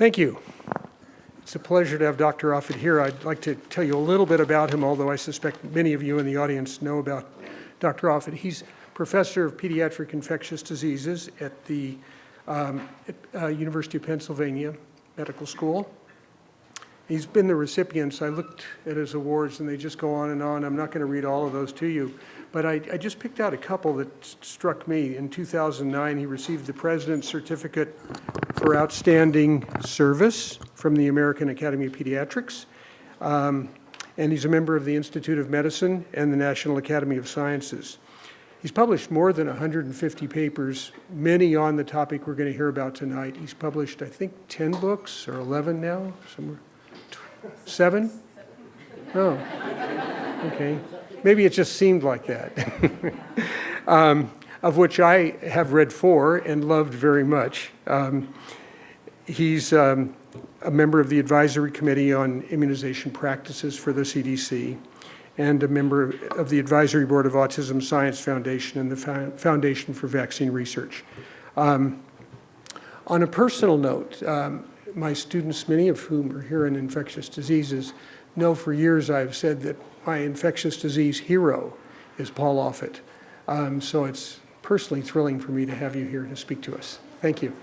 Thank you. It's a pleasure to have Dr. Offit here. I'd like to tell you a little bit about him, although I suspect many of you in the audience know about Dr. Offit. He's professor of pediatric infectious diseases at the University of Pennsylvania Medical School. He's been the recipient. I looked at his awards and they just go on and on. I'm not going to read all of those to you, but I just picked out a couple that struck me. In 2009, he received the President's Certificate for Outstanding Service from the American Academy of Pediatrics. And he's a member of the Institute of Medicine and the National Academy of Sciences. He's published more than 150 papers, many on the topic we're going to hear about tonight. He's published, I think, 10 books or 11 now, somewhere. 7? Oh, okay. Maybe it just seemed like that. Of which I have read 4 and loved very much. He's a member of the Advisory Committee on Immunization Practices for the CDC and a member of the Advisory Board of Autism Science Foundation and the Foundation for Vaccine Research. On a personal note, my students, many of whom are here in infectious diseases, know for years I've said that my infectious disease hero is Paul Offit. So it's personally thrilling for me to have you here to speak to us. Thank you.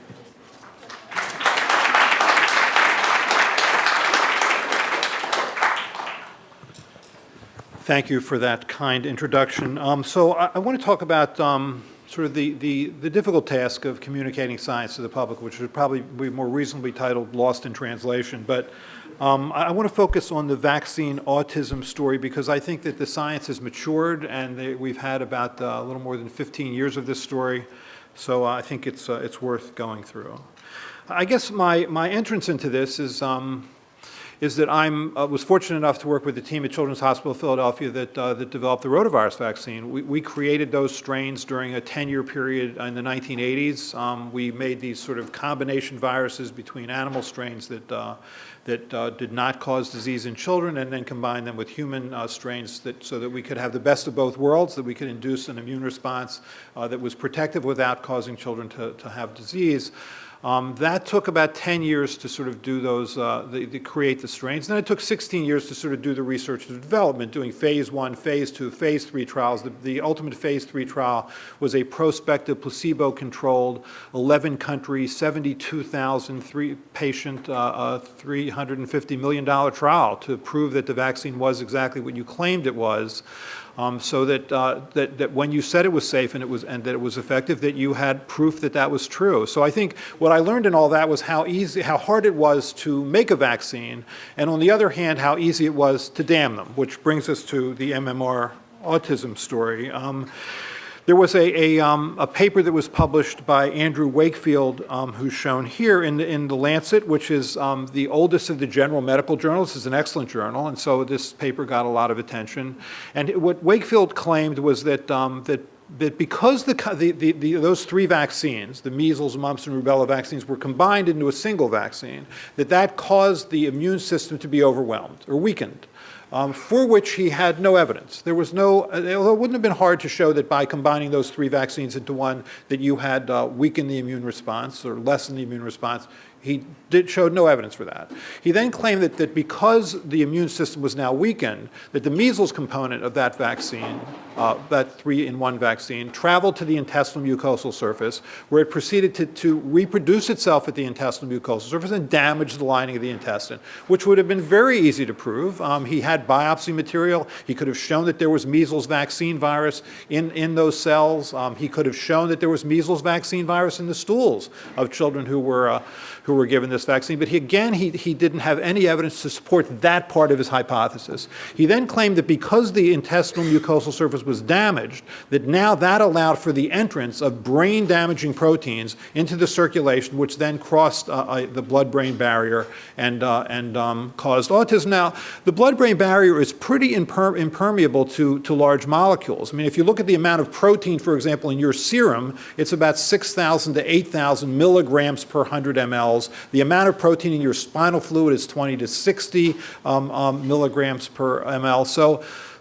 Thank you for that kind introduction. So I want to talk about sort of the difficult task of communicating science to the public, which would probably be more reasonably titled Lost in Translation. But I want to focus on the vaccine-autism story because I think that the science has matured and we've had about a little more than 15 years of this story. So I think it's worth going through. I guess my entrance into this is that I was fortunate enough to work with the team at Children's Hospital of Philadelphia that developed the rotavirus vaccine. We created those strains during a 10-year period in the 1980s. We made these sort of combination viruses between animal strains that did not cause disease in children and then combined them with human strains so that we could have the best of both worlds, that we could induce an immune response that was protective without causing children to have disease. That took about 10 years to sort of do those, to create the strains. And then it took 16 years to sort of do the research and development, doing phase 1, phase 2, phase 3 trials. The ultimate phase 3 trial was a prospective, placebo-controlled, 11-country, 72,000 patient, $350 million trial to prove that the vaccine was exactly what you claimed it was. So that when you said it was safe and that it was effective, that you had proof that that was true. So I think what I learned in all that was how hard it was to make a vaccine, and on the other hand, how easy it was to damn them, which brings us to the MMR-autism story. There was a paper that was published by Andrew Wakefield, who's shown here in the Lancet, which is the oldest of the general medical journals. This is an excellent journal, and so this paper got a lot of attention. And what Wakefield claimed was that because those 3 vaccines, the measles, mumps, and rubella vaccines, were combined into a single vaccine, that caused the immune system to be overwhelmed or weakened. For which he had no evidence. There was no, although it wouldn't have been hard to show that by combining those 3 vaccines into one that you had weakened the immune response or lessened the immune response. He showed no evidence for that. He then claimed that because the immune system was now weakened, that the measles component of that vaccine, that 3-in-1 vaccine, traveled to the intestinal mucosal surface, where it proceeded to reproduce itself at the intestinal mucosal surface and damage the lining of the intestine, which would have been very easy to prove. He had biopsy material. He could have shown that there was measles vaccine virus in those cells. He could have shown that there was measles vaccine virus in the stools of children who were given this vaccine, but he didn't have any evidence to support that part of his hypothesis. He then claimed that because the intestinal mucosal surface was damaged, that now that allowed for the entrance of brain-damaging proteins into the circulation, which then crossed the blood-brain barrier and caused autism. Now, the blood-brain barrier is pretty impermeable to large molecules. I mean, if you look at the amount of protein, for example, in your serum, it's about 6,000 to 8,000 milligrams per 100 ml cells. The amount of protein in your spinal fluid is 20 to 60 milligrams per ml.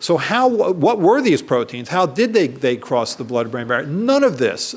So what were these proteins? How did they cross the blood-brain barrier? None of this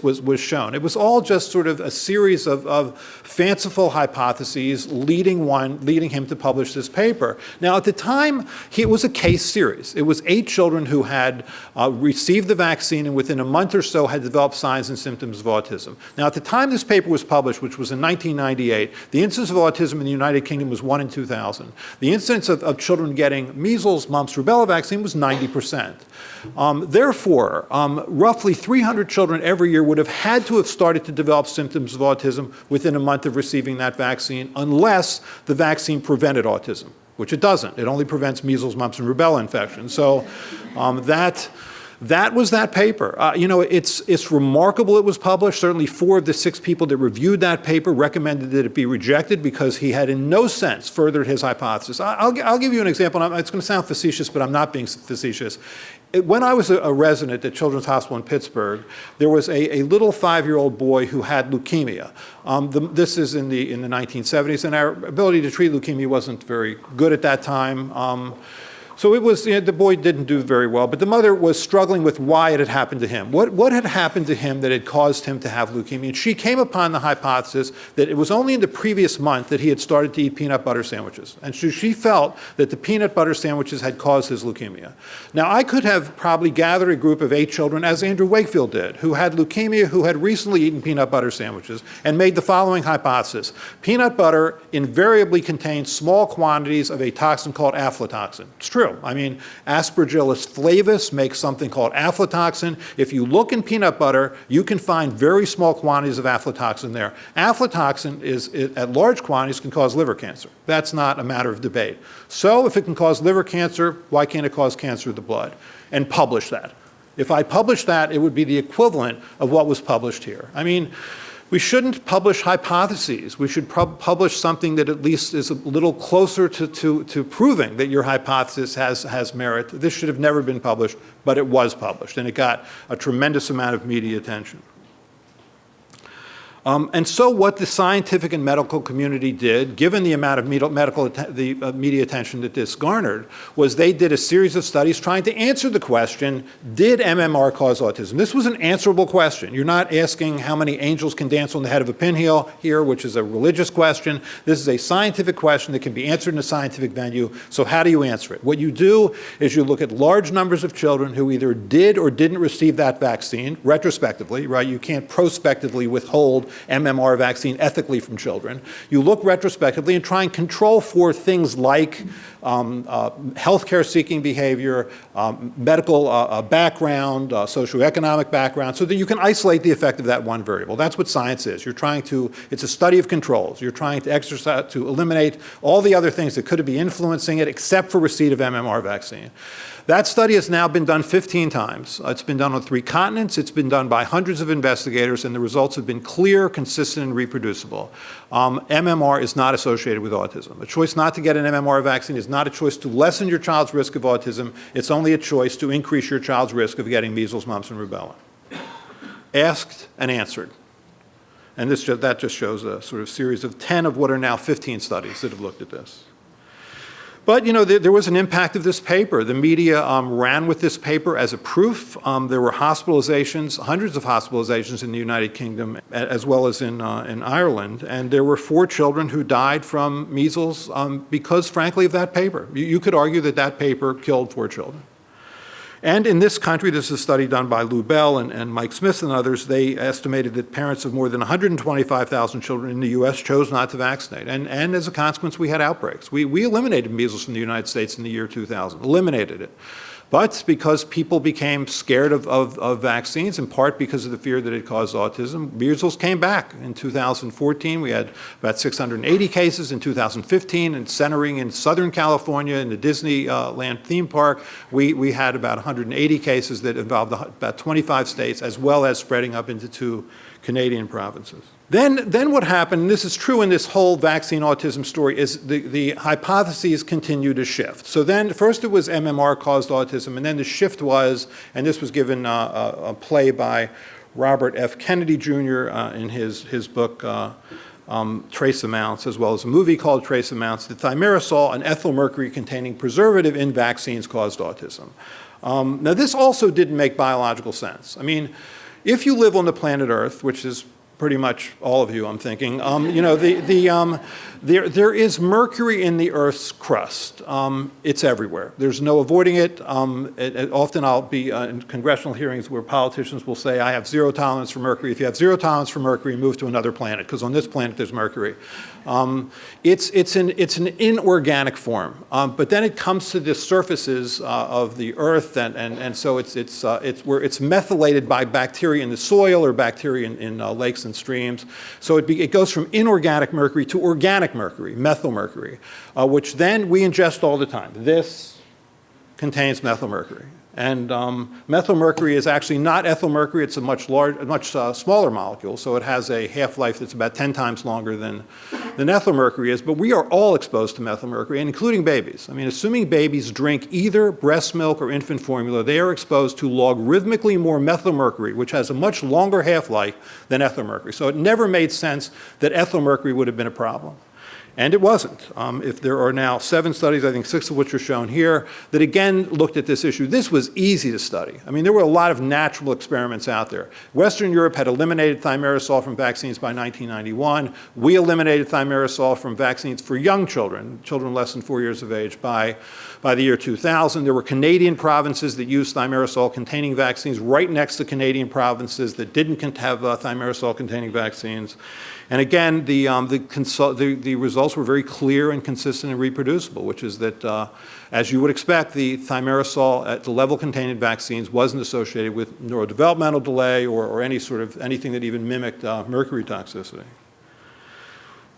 was shown. It was all just sort of a series of fanciful hypotheses leading him to publish this paper. Now, at the time, it was a case series. It was 8 children who had received the vaccine and within a month or so had developed signs and symptoms of autism. Now, at the time this paper was published, which was in 1998, the incidence of autism in the United Kingdom was 1 in 2,000. The incidence of children getting measles, mumps, rubella vaccine was 90%. Therefore, roughly 300 children every year would have had to have started to develop symptoms of autism within a month of receiving that vaccine, unless the vaccine prevented autism, which it doesn't. It only prevents measles, mumps, and rubella infections. So that was that paper. It's remarkable it was published. Certainly 4 of the 6 people that reviewed that paper recommended that it be rejected because he had in no sense furthered his hypothesis. I'll give you an example. It's going to sound facetious, but I'm not being facetious. When I was a resident at Children's Hospital in Pittsburgh, there was a little 5-year-old boy who had leukemia. This is in the 1970s, and our ability to treat leukemia wasn't very good at that time. So it was, the boy didn't do very well, but the mother was struggling with why it had happened to him. What had happened to him that had caused him to have leukemia? And she came upon the hypothesis that it was only in the previous month that he had started to eat peanut butter sandwiches. And so she felt that the peanut butter sandwiches had caused his leukemia. Now, I could have probably gathered a group of 8 children, as Andrew Wakefield did, who had leukemia, who had recently eaten peanut butter sandwiches, and made the following hypothesis. Peanut butter invariably contains small quantities of a toxin called aflatoxin. It's true. I mean, Aspergillus flavus makes something called aflatoxin. If you look in peanut butter, you can find very small quantities of aflatoxin there. Aflatoxin at large quantities can cause liver cancer. That's not a matter of debate. So if it can cause liver cancer, why can't it cause cancer of the blood? And publish that. If I published that, it would be the equivalent of what was published here. I mean, we shouldn't publish hypotheses. We should publish something that at least is a little closer to proving that your hypothesis has merit. This should have never been published, but it was published, and it got a tremendous amount of media attention. And so what the scientific and medical community did, given the amount of media attention that this garnered, was they did a series of studies trying to answer the question, did MMR cause autism? This was an answerable question. You're not asking how many angels can dance on the head of a pinwheel here, which is a religious question. This is a scientific question that can be answered in a scientific venue. So how do you answer it? What you do is you look at large numbers of children who either did or didn't receive that vaccine, retrospectively, right? You can't prospectively withhold MMR vaccine ethically from children. You look retrospectively and try and control for things like healthcare seeking behavior, medical background, socioeconomic background, so that you can isolate the effect of that one variable. That's what science is. It's a study of controls. You're trying to eliminate all the other things that could be influencing it except for receipt of MMR vaccine. That study has now been done 15 times. It's been done on 3 continents. It's been done by hundreds of investigators, and the results have been clear, consistent, and reproducible. MMR is not associated with autism. A choice not to get an MMR vaccine is not a choice to lessen your child's risk of autism. It's only a choice to increase your child's risk of getting measles, mumps, and rubella. Asked and answered. And that just shows a sort of series of 10 of what are now 15 studies that have looked at this. But, there was an impact of this paper. The media ran with this paper as a proof. There were hospitalizations, hundreds of hospitalizations in the United Kingdom, as well as in Ireland. And there were 4 children who died from measles because, frankly, of that paper. You could argue that paper killed 4 children. And in this country, this is a study done by Lou Bell and Mike Smith and others, they estimated that parents of more than 125,000 children in the U.S. chose not to vaccinate. And as a consequence, we had outbreaks. We eliminated measles from the United States in the year 2000, eliminated it. But because people became scared of vaccines, in part because of the fear that it caused autism, measles came back. In 2014, we had about 680 cases. In 2015, and centering in Southern California in the Disneyland theme park, we had about 180 cases that involved about 25 states, as well as spreading up into 2 Canadian provinces. Then what happened, and this is true in this whole vaccine autism story, is the hypotheses continue to shift. So then first it was MMR caused autism, and then the shift was, and this was given a play by Robert F. Kennedy Jr. In his book, trace amounts, as well as a movie called Trace Amounts, that thimerosal, an ethyl mercury-containing preservative in vaccines, caused autism. Now, this also didn't make biological sense. I mean, if you live on the planet Earth, which is pretty much all of you, I'm thinking, you know, there is mercury in the Earth's crust. It's everywhere. There's no avoiding it. Often I'll be in congressional hearings where politicians will say, I have zero tolerance for mercury. If you have zero tolerance for mercury, move to another planet, because on this planet there's mercury. It's an inorganic form, but then it comes to the surfaces of the Earth, and so it's methylated by bacteria in the soil or bacteria in lakes and streams. So it goes from inorganic mercury to organic mercury, methyl mercury, which then we ingest all the time. This contains methyl mercury. And methyl mercury is actually not ethyl mercury. It's a much smaller molecule, so it has a half-life that's about 10 times longer than ethyl mercury is. But we are all exposed to methyl mercury, including babies. I mean, assuming babies drink either breast milk or infant formula, they are exposed to logarithmically more methyl mercury, which has a much longer half-life than ethyl mercury. So it never made sense that ethyl mercury would have been a problem. And it wasn't. If there are now 7 studies, I think 6 of which are shown here, that again looked at this issue. This was easy to study. I mean, there were a lot of natural experiments out there. Western Europe had eliminated thimerosal from vaccines by 1991. We eliminated thimerosal from vaccines for young children, children less than 4 years of age, by the year 2000. There were Canadian provinces that used thimerosal-containing vaccines right next to Canadian provinces that didn't have thimerosal-containing vaccines. And again, the results were very clear and consistent and reproducible, which is that, as you would expect, the thimerosal at the level contained in vaccines wasn't associated with neurodevelopmental delay or anything that even mimicked mercury toxicity.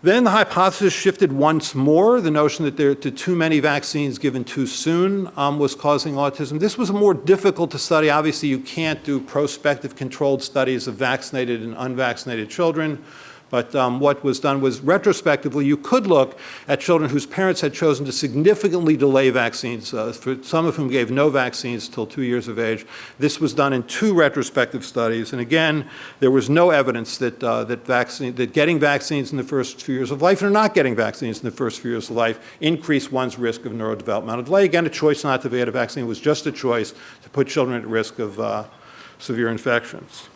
Then the hypothesis shifted once more. The notion that too many vaccines given too soon was causing autism. This was more difficult to study. Obviously, you can't do prospective controlled studies of vaccinated and unvaccinated children. But what was done was, retrospectively, you could look at children whose parents had chosen to significantly delay vaccines, for some of whom gave no vaccines till 2 years of age. This was done in 2 retrospective studies. And again, there was no evidence that getting vaccines in the first few years of life or not getting vaccines in the first few years of life increased one's risk of neurodevelopmental delay. Again, a choice not to get a vaccine was just a choice to put children at risk of severe infections.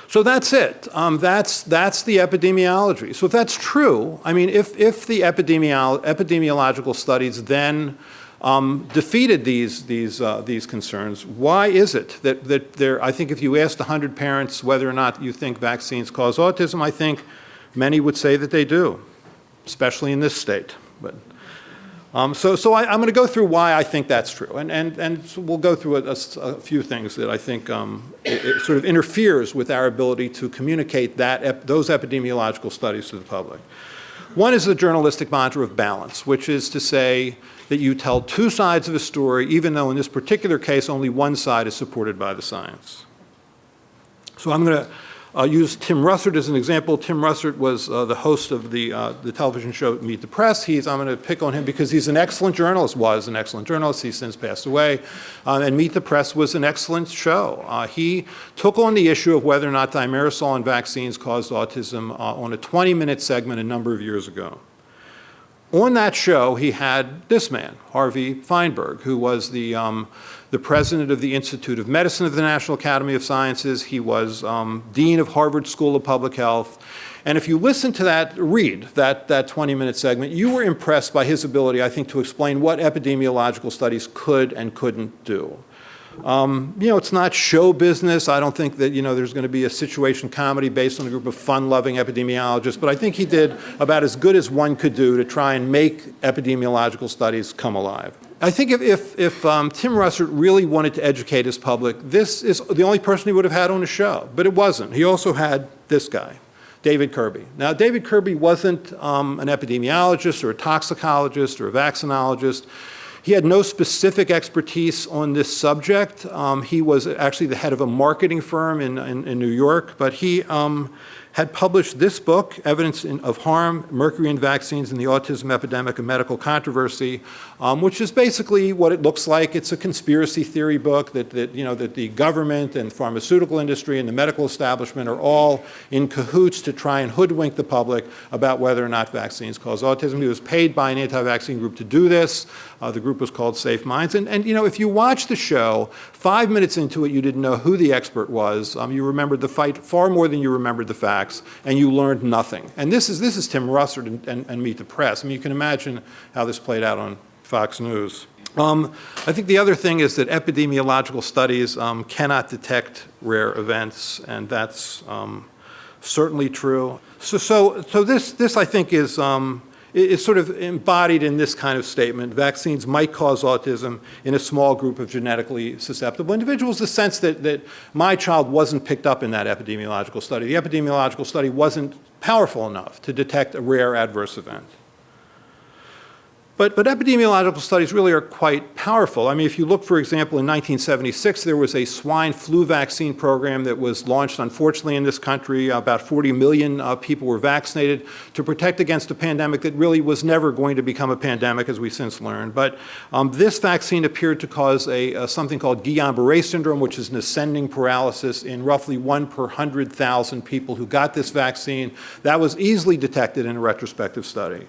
So that's it. That's the epidemiology. So if that's true, I mean, if the epidemiological studies then defeated these concerns, why is it that there? I think if you asked 100 parents whether or not you think vaccines cause autism, I think many would say that they do, especially in this state. But so I'm going to go through why I think that's true, and so we'll go through a few things that I think it sort of interferes with our ability to communicate those epidemiological studies to the public. One is the journalistic mantra of balance, which is to say that you tell 2 sides of a story, even though in this particular case only one side is supported by the science. So I'm going to use Tim Russert as an example. Tim Russert was the host of the television show Meet the Press. I'm going to pick on him because he's an excellent journalist, He's since passed away. And Meet the Press was an excellent show. He took on the issue of whether or not thimerosal and vaccines caused autism on a 20-minute segment a number of years ago. On that show, he had this man, Harvey Feinberg, who was the president of the Institute of Medicine of the National Academy of Sciences. He was dean of Harvard School of Public Health. And if you listen to read that 20-minute segment, you were impressed by his ability, I think, to explain what epidemiological studies could and couldn't do. It's not show business. I don't think that, there's going to be a situation comedy based on a group of fun-loving epidemiologists, but I think he did about as good as one could do to try and make epidemiological studies come alive. I think if Tim Russert really wanted to educate his public, this is the only person he would have had on the show, but it wasn't. He also had this guy, David Kirby. Now, David Kirby wasn't an epidemiologist or a toxicologist or a vaccinologist. He had no specific expertise on this subject. He was actually the head of a marketing firm in New York, but he had published this book, Evidence of Harm, Mercury in Vaccines and the Autism Epidemic and Medical Controversy, which is basically what it looks like. It's a conspiracy theory book that the government and pharmaceutical industry and the medical establishment are all in cahoots to try and hoodwink the public about whether or not vaccines cause autism. He was paid by an anti-vaccine group to do this. The group was called Safe Minds. And if you watch the show, 5 minutes into it, you didn't know who the expert was. You remembered the fight far more than you remembered the facts, and you learned nothing. And this is Tim Russert and Meet the Press. I mean, you can imagine how this played out on Fox News. I think the other thing is that epidemiological studies cannot detect rare events, and that's certainly true. So this I think is sort of embodied in this kind of statement. Vaccines might cause autism in a small group of genetically susceptible individuals. The sense that my child wasn't picked up in that epidemiological study. The epidemiological study wasn't powerful enough to detect a rare adverse event. But epidemiological studies really are quite powerful. I mean, if you look, for example, in 1976, there was a swine flu vaccine program that was launched, unfortunately, in this country. About 40 million people were vaccinated to protect against a pandemic that really was never going to become a pandemic, as we since learned. But this vaccine appeared to cause something called Guillain-Barré syndrome, which is an ascending paralysis in roughly 1 per 100,000 people who got this vaccine. That was easily detected in a retrospective study.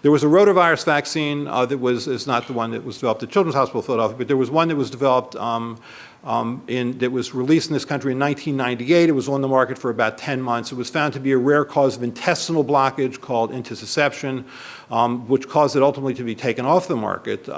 There was a rotavirus vaccine that is not the one that was developed at Children's Hospital of Philadelphia, but there was one that was developed that was released in this country in 1998. It was on the market for about 10 months. It was found to be a rare cause of intestinal blockage called intussusception, which caused it ultimately to be taken off the market.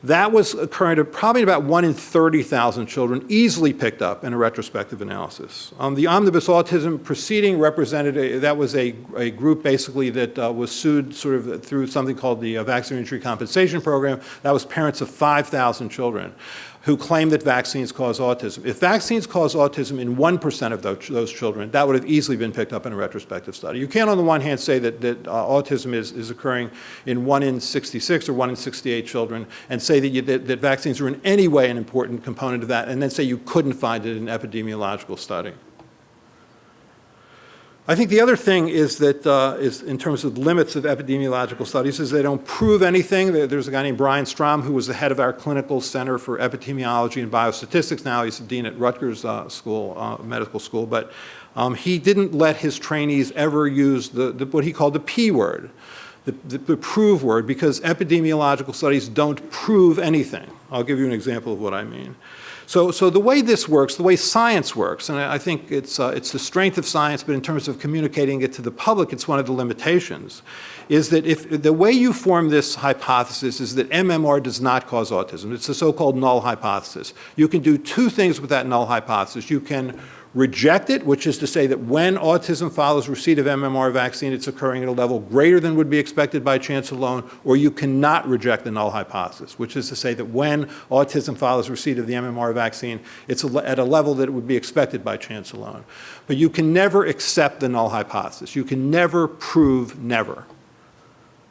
That was occurring to probably about 1 in 30,000 children, easily picked up in a retrospective analysis. The Omnibus Autism proceeding represented, that was a group basically that was sued sort of through something called the Vaccine Injury Compensation Program. That was parents of 5,000 children who claimed that vaccines cause autism. If vaccines cause autism in 1% of those children, that would have easily been picked up in a retrospective study. You can't on the one hand say that autism is occurring in 1 in 66 or 1 in 68 children and say that vaccines are in any way an important component of that, and then say you couldn't find it in an epidemiological study. I think the other thing is that, is in terms of limits of epidemiological studies, is they don't prove anything. There's a guy named Brian Strom who was the head of our clinical center for epidemiology and biostatistics. Now he's the dean at Rutgers Medical School, but he didn't let his trainees ever use what he called the P word, the prove word, because epidemiological studies don't prove anything. I'll give you an example of what I mean. So the way this works, the way science works, and I think it's the strength of science, but in terms of communicating it to the public, it's one of the limitations, is that if the way you form this hypothesis is that MMR does not cause autism. It's the so-called null hypothesis. You can do two things with that null hypothesis. You can reject it, which is to say that when autism follows receipt of MMR vaccine, it's occurring at a level greater than would be expected by chance alone, or you cannot reject the null hypothesis, which is to say that when autism follows receipt of the MMR vaccine, it's at a level that would be expected by chance alone. But you can never accept the null hypothesis. You can never prove never.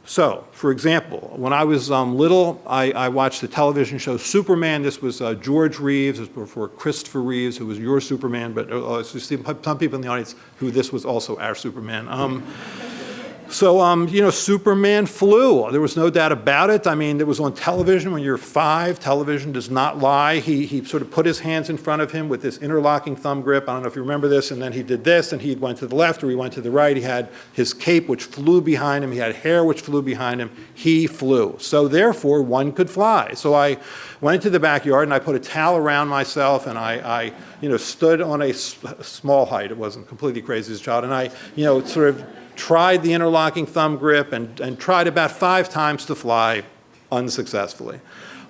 So, for example, when I was little, I watched the television show Superman. This was George Reeves. It was before Christopher Reeves, who was your Superman, but some people in the audience who this was also our Superman. Superman flew. There was no doubt about it. I mean, it was on television when you're 5. Television does not lie. He sort of put his hands in front of him with this interlocking thumb grip. I don't know if you remember this. And then he did this, and he went to the left or he went to the right. He had his cape, which flew behind him. He had hair, which flew behind him. He flew. So therefore, one could fly. So I went into the backyard, and I put a towel around myself, and I stood on a small height. It wasn't completely crazy as a child. And I, sort of tried the interlocking thumb grip and tried about 5 times to fly unsuccessfully.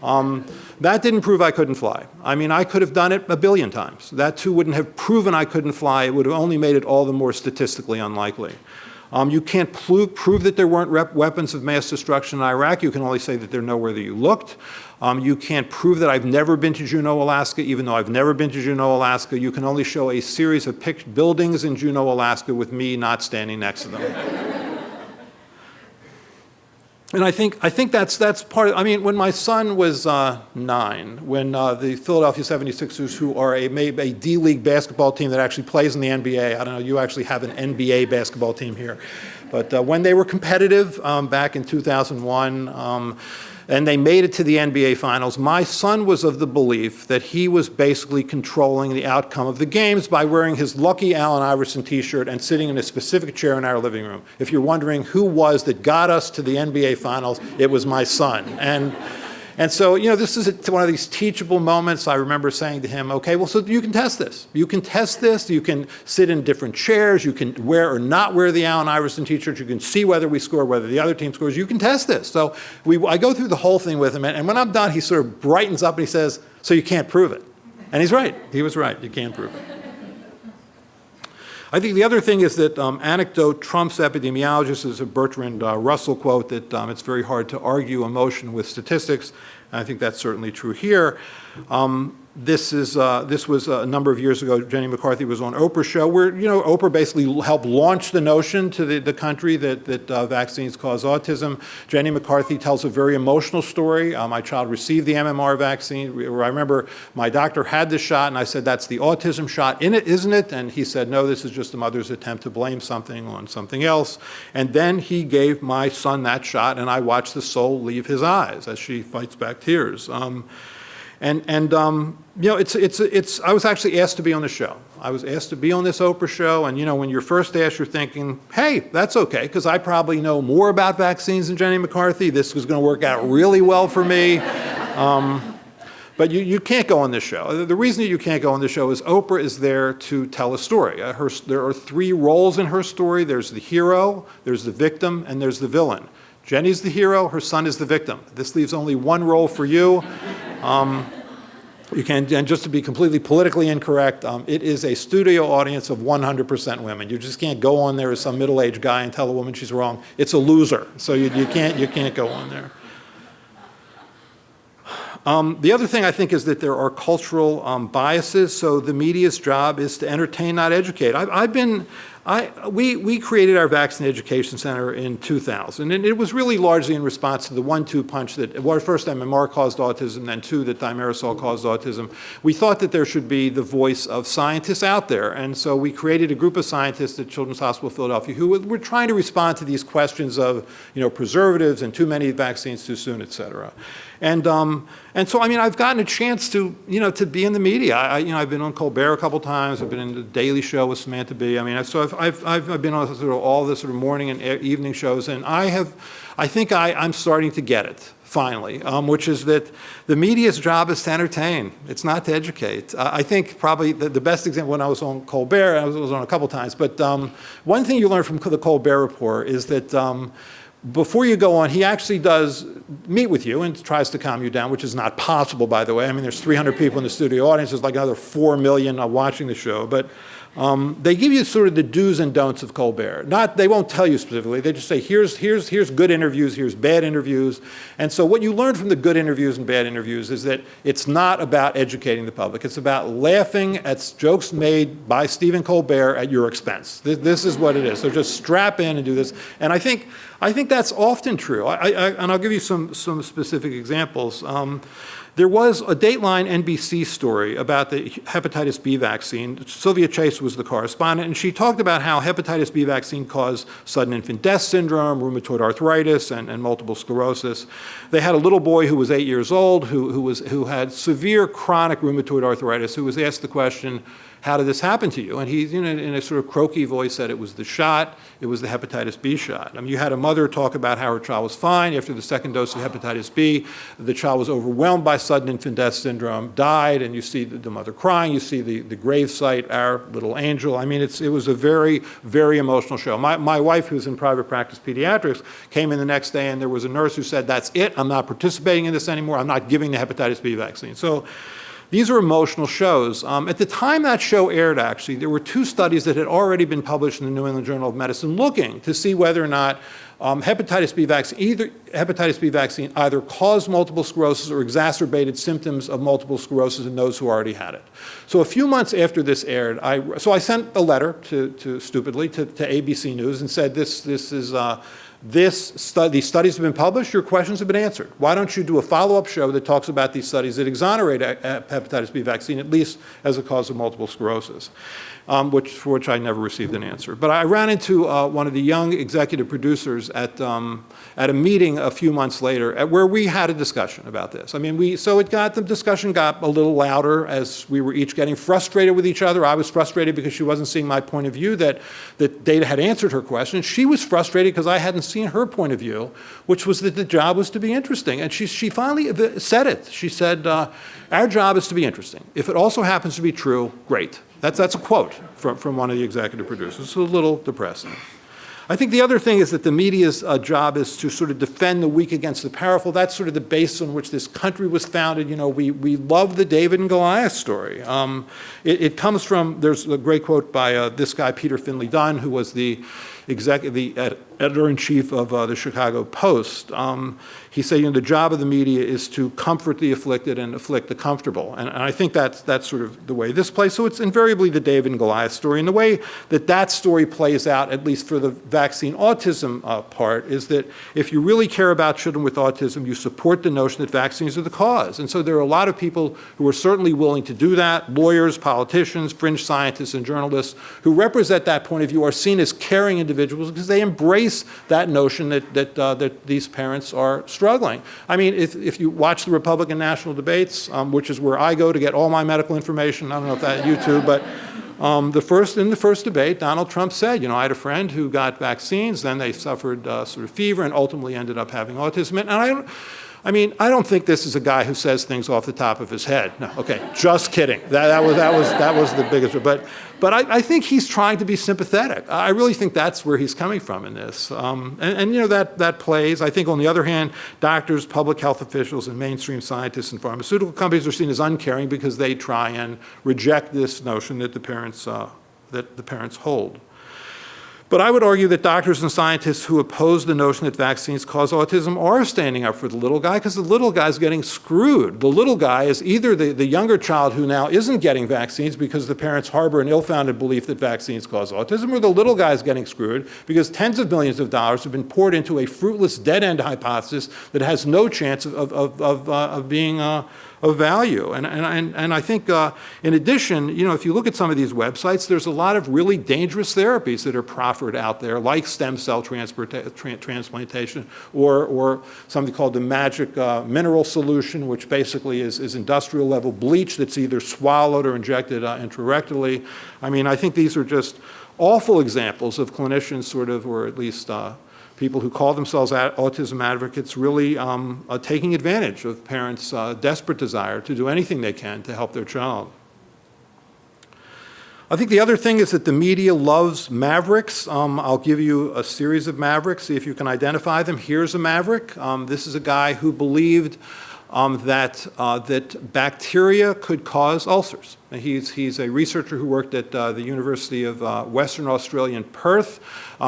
That didn't prove I couldn't fly. I mean, I could have done it 1 billion times. That too wouldn't have proven I couldn't fly. It would have only made it all the more statistically unlikely. You can't prove that there weren't weapons of mass destruction in Iraq. You can only say that they're nowhere that you looked. You can't prove that I've never been to Juneau, Alaska, even though I've never been to Juneau, Alaska. You can only show a series of buildings in Juneau, Alaska with me not standing next to them. And I think that's part of, I mean, when my son was 9, when the Philadelphia 76ers, who are a D-League basketball team that actually plays in the NBA, I don't know, you actually have an NBA basketball team here, but when they were competitive back in 2001, and they made it to the NBA Finals, my son was of the belief that he was basically controlling the outcome of the games by wearing his lucky Allen Iverson t-shirt and sitting in a specific chair in our living room. If you're wondering who was that got us to the NBA Finals, it was my son. And so, you know, this is one of these teachable moments. I remember saying to him, okay, well, so you can test this. You can test this. You can sit in different chairs. You can wear or not wear the Allen Iverson t-shirt. You can see whether we score, whether the other team scores. You can test this. So I go through the whole thing with him. And when I'm done, he sort of brightens up and he says, so you can't prove it. And he's right. He was right. You can't prove it. I think the other thing is that anecdote trumps epidemiology. This is a Bertrand Russell quote that it's very hard to argue emotion with statistics. And I think that's certainly true here. This was a number of years ago. Jenny McCarthy was on Oprah's show where, you know, Oprah basically helped launch the notion to the country that vaccines cause autism. Jenny McCarthy tells a very emotional story. My child received the MMR vaccine. I remember my doctor had the shot and I said, that's the autism shot in it, isn't it? And he said, no, this is just the mother's attempt to blame something on something else. And then he gave my son that shot and I watched the soul leave his eyes as she fights back tears. You know, I was actually asked to be on the show. I was asked to be on this Oprah show, and you know, when you're first asked, you're thinking, hey, that's okay, because I probably know more about vaccines than Jenny McCarthy. This was going to work out really well for me. But you can't go on this show. The reason that you can't go on this show is Oprah is there to tell a story. There are 3 roles in her story. There's the hero, there's the victim, and there's the villain. Jenny's the hero, her son is the victim. This leaves only one role for you. You can, and just to be completely politically incorrect, it is a studio audience of 100% women. You just can't go on there as some middle-aged guy and tell a woman she's wrong. It's a loser, so you can't go on there. The other thing I think is that there are cultural biases. So the media's job is to entertain, not educate. We created our Vaccine Education Center in 2000, and it was really largely in response to the 1-2 punch that, well, first MMR caused autism, then 2, that Thimerosal caused autism. We thought that there should be the voice of scientists out there, and so we created a group of scientists at Children's Hospital of Philadelphia who were trying to respond to these questions of, you know, preservatives and too many vaccines too soon, et cetera. And so, I mean, I've gotten a chance to, you know, to be in the media. I've been on Colbert a couple times. I've been in the Daily Show with Samantha Bee. I mean, so I've been on sort of all the sort of morning and evening shows, and I think I'm starting to get it finally, which is that the media's job is to entertain. It's not to educate. I think probably the best example when I was on Colbert, I was on a couple times, but one thing you learn from the Colbert Report is that before you go on, he actually does meet with you and tries to calm you down, which is not possible, by the way. I mean, there's 300 people in the studio audience. There's like another 4 million watching the show. But they give you sort of the do's and don'ts of Colbert. They won't tell you specifically. They just say, here's good interviews, here's bad interviews. And so what you learn from the good interviews and bad interviews is that it's not about educating the public. It's about laughing at jokes made by Stephen Colbert at your expense. This is what it is. So just strap in and do this. And I think that's often true. And I'll give you some specific examples. There was a Dateline NBC story about the hepatitis B vaccine. Sylvia Chase was the correspondent, and she talked about how hepatitis B vaccine caused sudden infant death syndrome, rheumatoid arthritis, and multiple sclerosis. They had a little boy who was 8 years old who had severe chronic rheumatoid arthritis, who was asked the question, how did this happen to you? And he, you know, in a sort of croaky voice, said it was the shot, it was the hepatitis B shot. I mean, you had a mother talk about how her child was fine after the second dose of hepatitis B. The child was overwhelmed by sudden infant death syndrome, died, and you see the mother crying, you see the grave site, our little angel. I mean, it was a very, very emotional show. My wife, who's in private practice pediatrics, came in the next day, and there was a nurse who said, that's it, I'm not participating in this anymore, I'm not giving the hepatitis B vaccine. So these are emotional shows. At the time that show aired, actually, there were 2 studies that had already been published in the New England Journal of Medicine looking to see whether or not hepatitis B vaccine either caused multiple sclerosis or exacerbated symptoms of multiple sclerosis in those who already had it. So a few months after this aired, I sent a letter stupidly to ABC News and said this is these studies have been published, your questions have been answered. Why don't you do a follow-up show that talks about these studies that exonerate hepatitis B vaccine, at least as a cause of multiple sclerosis? For which I never received an answer. But I ran into one of the young executive producers at a meeting a few months later where we had a discussion about this. I mean, the discussion got a little louder as we were each getting frustrated with each other. I was frustrated because she wasn't seeing my point of view, that data had answered her question. She was frustrated because I hadn't seen her point of view, which was that the job was to be interesting. And she finally said it. She said, our job is to be interesting. If it also happens to be true, great. That's a quote from one of the executive producers. It's a little depressing. I think the other thing is that the media's job is to sort of defend the weak against the powerful. That's sort of the base on which this country was founded. You know, we love the David and Goliath story. It comes from, there's a great quote by this guy, Peter Finley Dunn, who was the editor-in-chief of the Chicago Post. He said, you know, the job of the media is to comfort the afflicted and afflict the comfortable. And I think that's sort of the way this plays. So it's invariably the David and Goliath story. And the way that story plays out, at least for the vaccine-autism part, is that if you really care about children with autism, you support the notion that vaccines are the cause. And so there are a lot of people who are certainly willing to do that. Lawyers, politicians, fringe scientists, and journalists who represent that point of view are seen as caring individuals because they embrace that notion that these parents are struggling. I mean, if you watch the Republican national debates, which is where I go to get all my medical information, I don't know if that you too, but in the first debate, Donald Trump said, you know, I had a friend who got vaccines, then they suffered sort of fever and ultimately ended up having autism. And I don't think this is a guy who says things off the top of his head. No, okay, just kidding. That was the biggest. But I think he's trying to be sympathetic. I really think that's where he's coming from in this. And you know, that plays. I think on the other hand, doctors, public health officials, and mainstream scientists and pharmaceutical companies are seen as uncaring because they try and reject this notion that the parents hold. But I would argue that doctors and scientists who oppose the notion that vaccines cause autism are standing up for the little guy because the little guy's getting screwed. The little guy is either the younger child who now isn't getting vaccines because the parents harbor an ill-founded belief that vaccines cause autism, or the little guy's getting screwed because tens of millions of dollars have been poured into a fruitless dead-end hypothesis that has no chance of being of value. And I think in addition, you know, if you look at some of these websites, there's a lot of really dangerous therapies that are proffered out there, like stem cell transplantation or something called the magic mineral solution, which basically is industrial level bleach that's either swallowed or injected intrarectally. I mean, I think these are just awful examples of clinicians sort of, or at least people who call themselves autism advocates really taking advantage of parents' desperate desire to do anything they can to help their child. I think the other thing is that the media loves mavericks. I'll give you a series of mavericks, see if you can identify them. Here's a maverick. This is a guy who believed that bacteria could cause ulcers. He's a researcher who worked at the University of Western Australia in Perth.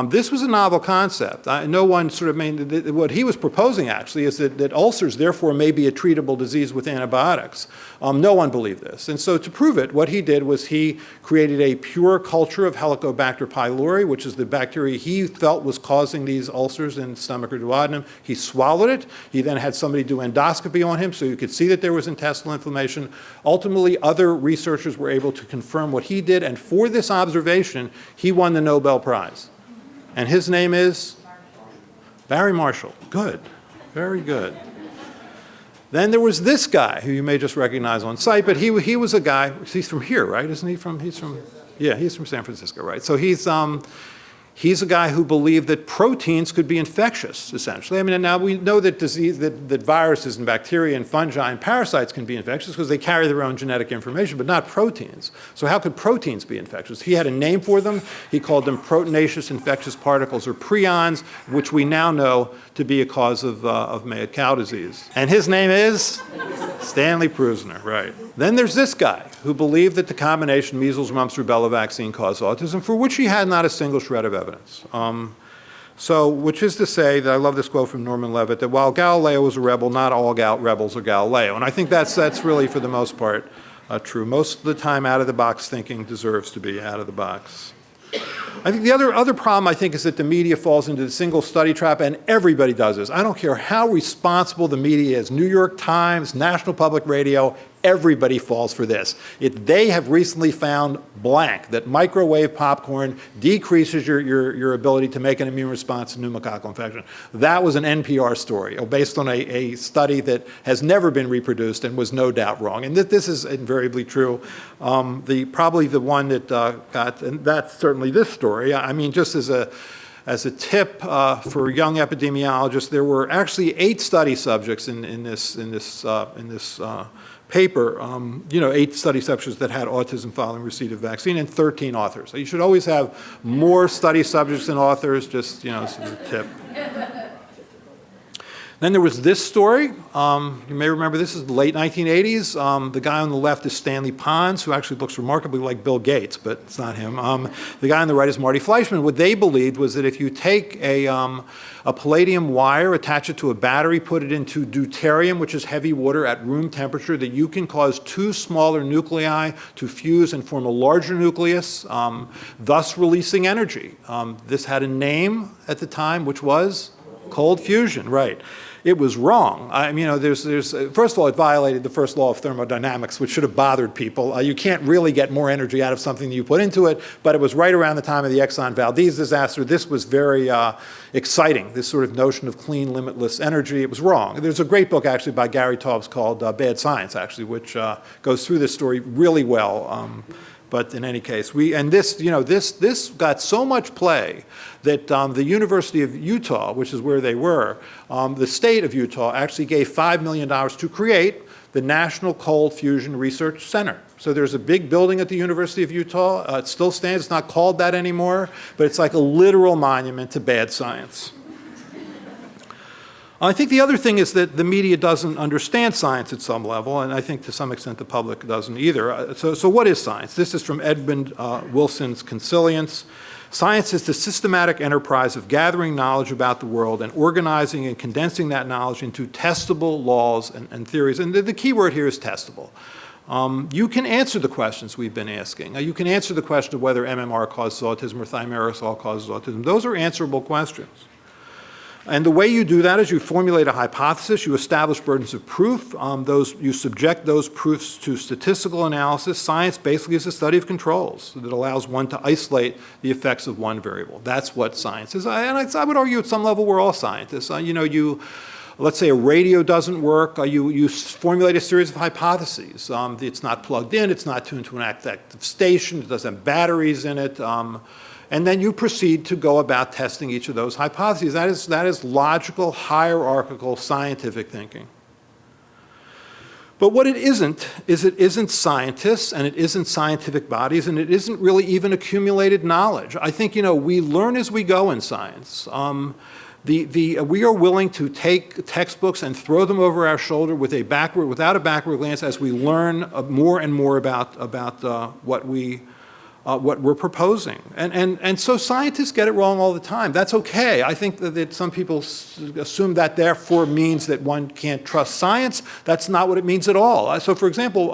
This was a novel concept. No one sort of what he was proposing actually is that ulcers therefore may be a treatable disease with antibiotics. No one believed this. And so to prove it, what he did was he created a pure culture of Helicobacter pylori, which is the bacteria he felt was causing these ulcers in stomach or duodenum. He swallowed it. He then had somebody do endoscopy on him so you could see that there was intestinal inflammation. Ultimately, other researchers were able to confirm what he did, and for this observation, he won the Nobel Prize. And his name is? Barry Marshall. Good. Very good. Then there was this guy, who you may just recognize on sight, but he was a guy, he's from here, right? Isn't he from, he's from San Francisco, right? So he's a guy who believed that proteins could be infectious, essentially. I mean, and now we know that that viruses and bacteria and fungi and parasites can be infectious because they carry their own genetic information, but not proteins. So how could proteins be infectious? He had a name for them. He called them proteinaceous infectious particles, or prions, which we now know to be a cause of mad cow disease. And his name is Stanley Prusiner, right. Then there's this guy who believed that the combination measles, mumps, rubella vaccine caused autism, for which he had not a single shred of evidence. Which is to say that I love this quote from Norman Levitt, that while Galileo was a rebel, not all rebels are Galileo. And I think that's really, for the most part, true. Most of the time, out-of-the-box thinking deserves to be out of the box. I think the other problem, I think, is that the media falls into the single study trap, and everybody does this. I don't care how responsible the media is, New York Times, National Public Radio, everybody falls for this. They have recently found blank, that microwave popcorn decreases your ability to make an immune response to pneumococcal infection. That was an NPR story based on a study that has never been reproduced and was no doubt wrong. And this is invariably true. Probably the one that got, and that's certainly this story. I mean, just as a tip for young epidemiologists, there were actually 8 study subjects in this paper, 8 study subjects that had autism following receipt of vaccine, and 13 authors. So you should always have more study subjects than authors, just, as a tip. Then there was this story. You may remember this is the late 1980s. The guy on the left is Stanley Pons, who actually looks remarkably like Bill Gates, but it's not him. The guy on the right is Marty Fleischman. What they believed was that if you take a palladium wire, attach it to a battery, put it into deuterium, which is heavy water at room temperature, that you can cause 2 smaller nuclei to fuse and form a larger nucleus, thus releasing energy. This had a name at the time, which was cold fusion, right. It was wrong. I mean, first of all, it violated the first law of thermodynamics, which should have bothered people. You can't really get more energy out of something that you put into it, but it was right around the time of the Exxon Valdez disaster. This was very exciting, this sort of notion of clean, limitless energy. It was wrong. There's a great book, actually, by Gary Taubes called Bad Science, actually, which goes through this story really well. But in any case, this got so much play that the University of Utah, which is where they were, the state of Utah actually gave $5 million to create the National Cold Fusion Research Center. So there's a big building at the University of Utah. It still stands. It's not called that anymore, but it's like a literal monument to bad science. I think the other thing is that the media doesn't understand science at some level, and I think to some extent the public doesn't either. So what is science? This is from Edmund Wilson's Consilience. Science is the systematic enterprise of gathering knowledge about the world and organizing and condensing that knowledge into testable laws and theories. And the key word here is testable. You can answer the questions we've been asking. You can answer the question of whether MMR causes autism or Thimerosal causes autism. Those are answerable questions. And the way you do that is you formulate a hypothesis, you establish burdens of proof, you subject those proofs to statistical analysis. Science basically is a study of controls that allows one to isolate the effects of one variable. That's what science is. And I would argue at some level we're all scientists. Let's say a radio doesn't work, you formulate a series of hypotheses. It's not plugged in, it's not tuned to an active station, it doesn't have batteries in it. And then you proceed to go about testing each of those hypotheses. That is logical, hierarchical, scientific thinking. But what it isn't scientists, and it isn't scientific bodies, and it isn't really even accumulated knowledge. I think, we learn as we go in science. We are willing to take textbooks and throw them over our shoulder without a backward glance as we learn more and more about what we're proposing. And so scientists get it wrong all the time. That's okay. I think that some people assume that therefore means that one can't trust science. That's not what it means at all. So for example,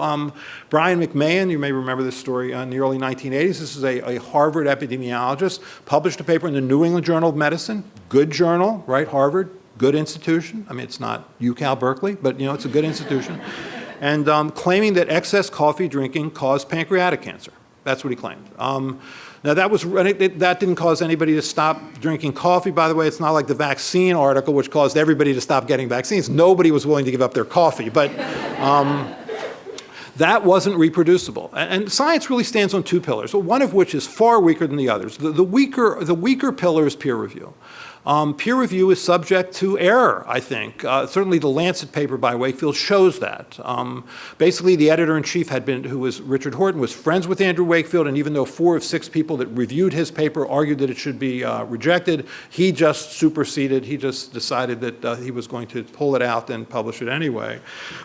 Brian McMahon, you may remember this story in the early 1980s. This is a Harvard epidemiologist, published a paper in the New England Journal of Medicine, good journal, right, Harvard, good institution. I mean, it's not UCal Berkeley, but it's a good institution. And claiming that excess coffee drinking caused pancreatic cancer. That's what he claimed. Now that didn't cause anybody to stop drinking coffee. By the way, it's not like the vaccine article, which caused everybody to stop getting vaccines. Nobody was willing to give up their coffee, but that wasn't reproducible. And science really stands on 2 pillars, one of which is far weaker than the others. The weaker pillar is peer review. Peer review is subject to error, I think. Certainly the Lancet paper by Wakefield shows that. Basically, the editor-in-chief who was Richard Horton, was friends with Andrew Wakefield, and even though 4 of 6 people that reviewed his paper argued that it should be rejected, he just superseded, he just decided that he was going to pull it out and publish it anyway.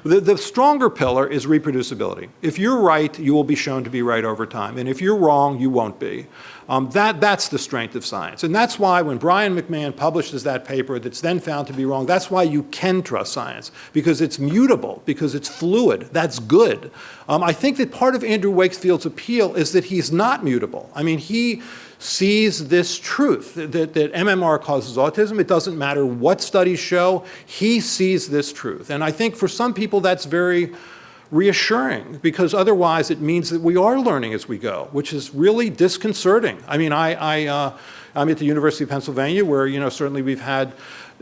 The stronger pillar is reproducibility. If you're right, you will be shown to be right over time, and if you're wrong, you won't be. That's the strength of science. And that's why when Brian McMahon publishes that paper that's then found to be wrong, that's why you can trust science, because it's mutable, because it's fluid. That's good. I think that part of Andrew Wakefield's appeal is that he's not mutable. I mean, he sees this truth, that MMR causes autism. It doesn't matter what studies show. He sees this truth. And I think for some people that's very reassuring, because otherwise it means that we are learning as we go, which is really disconcerting. I mean, I'm at the University of Pennsylvania, where, you know, certainly we've had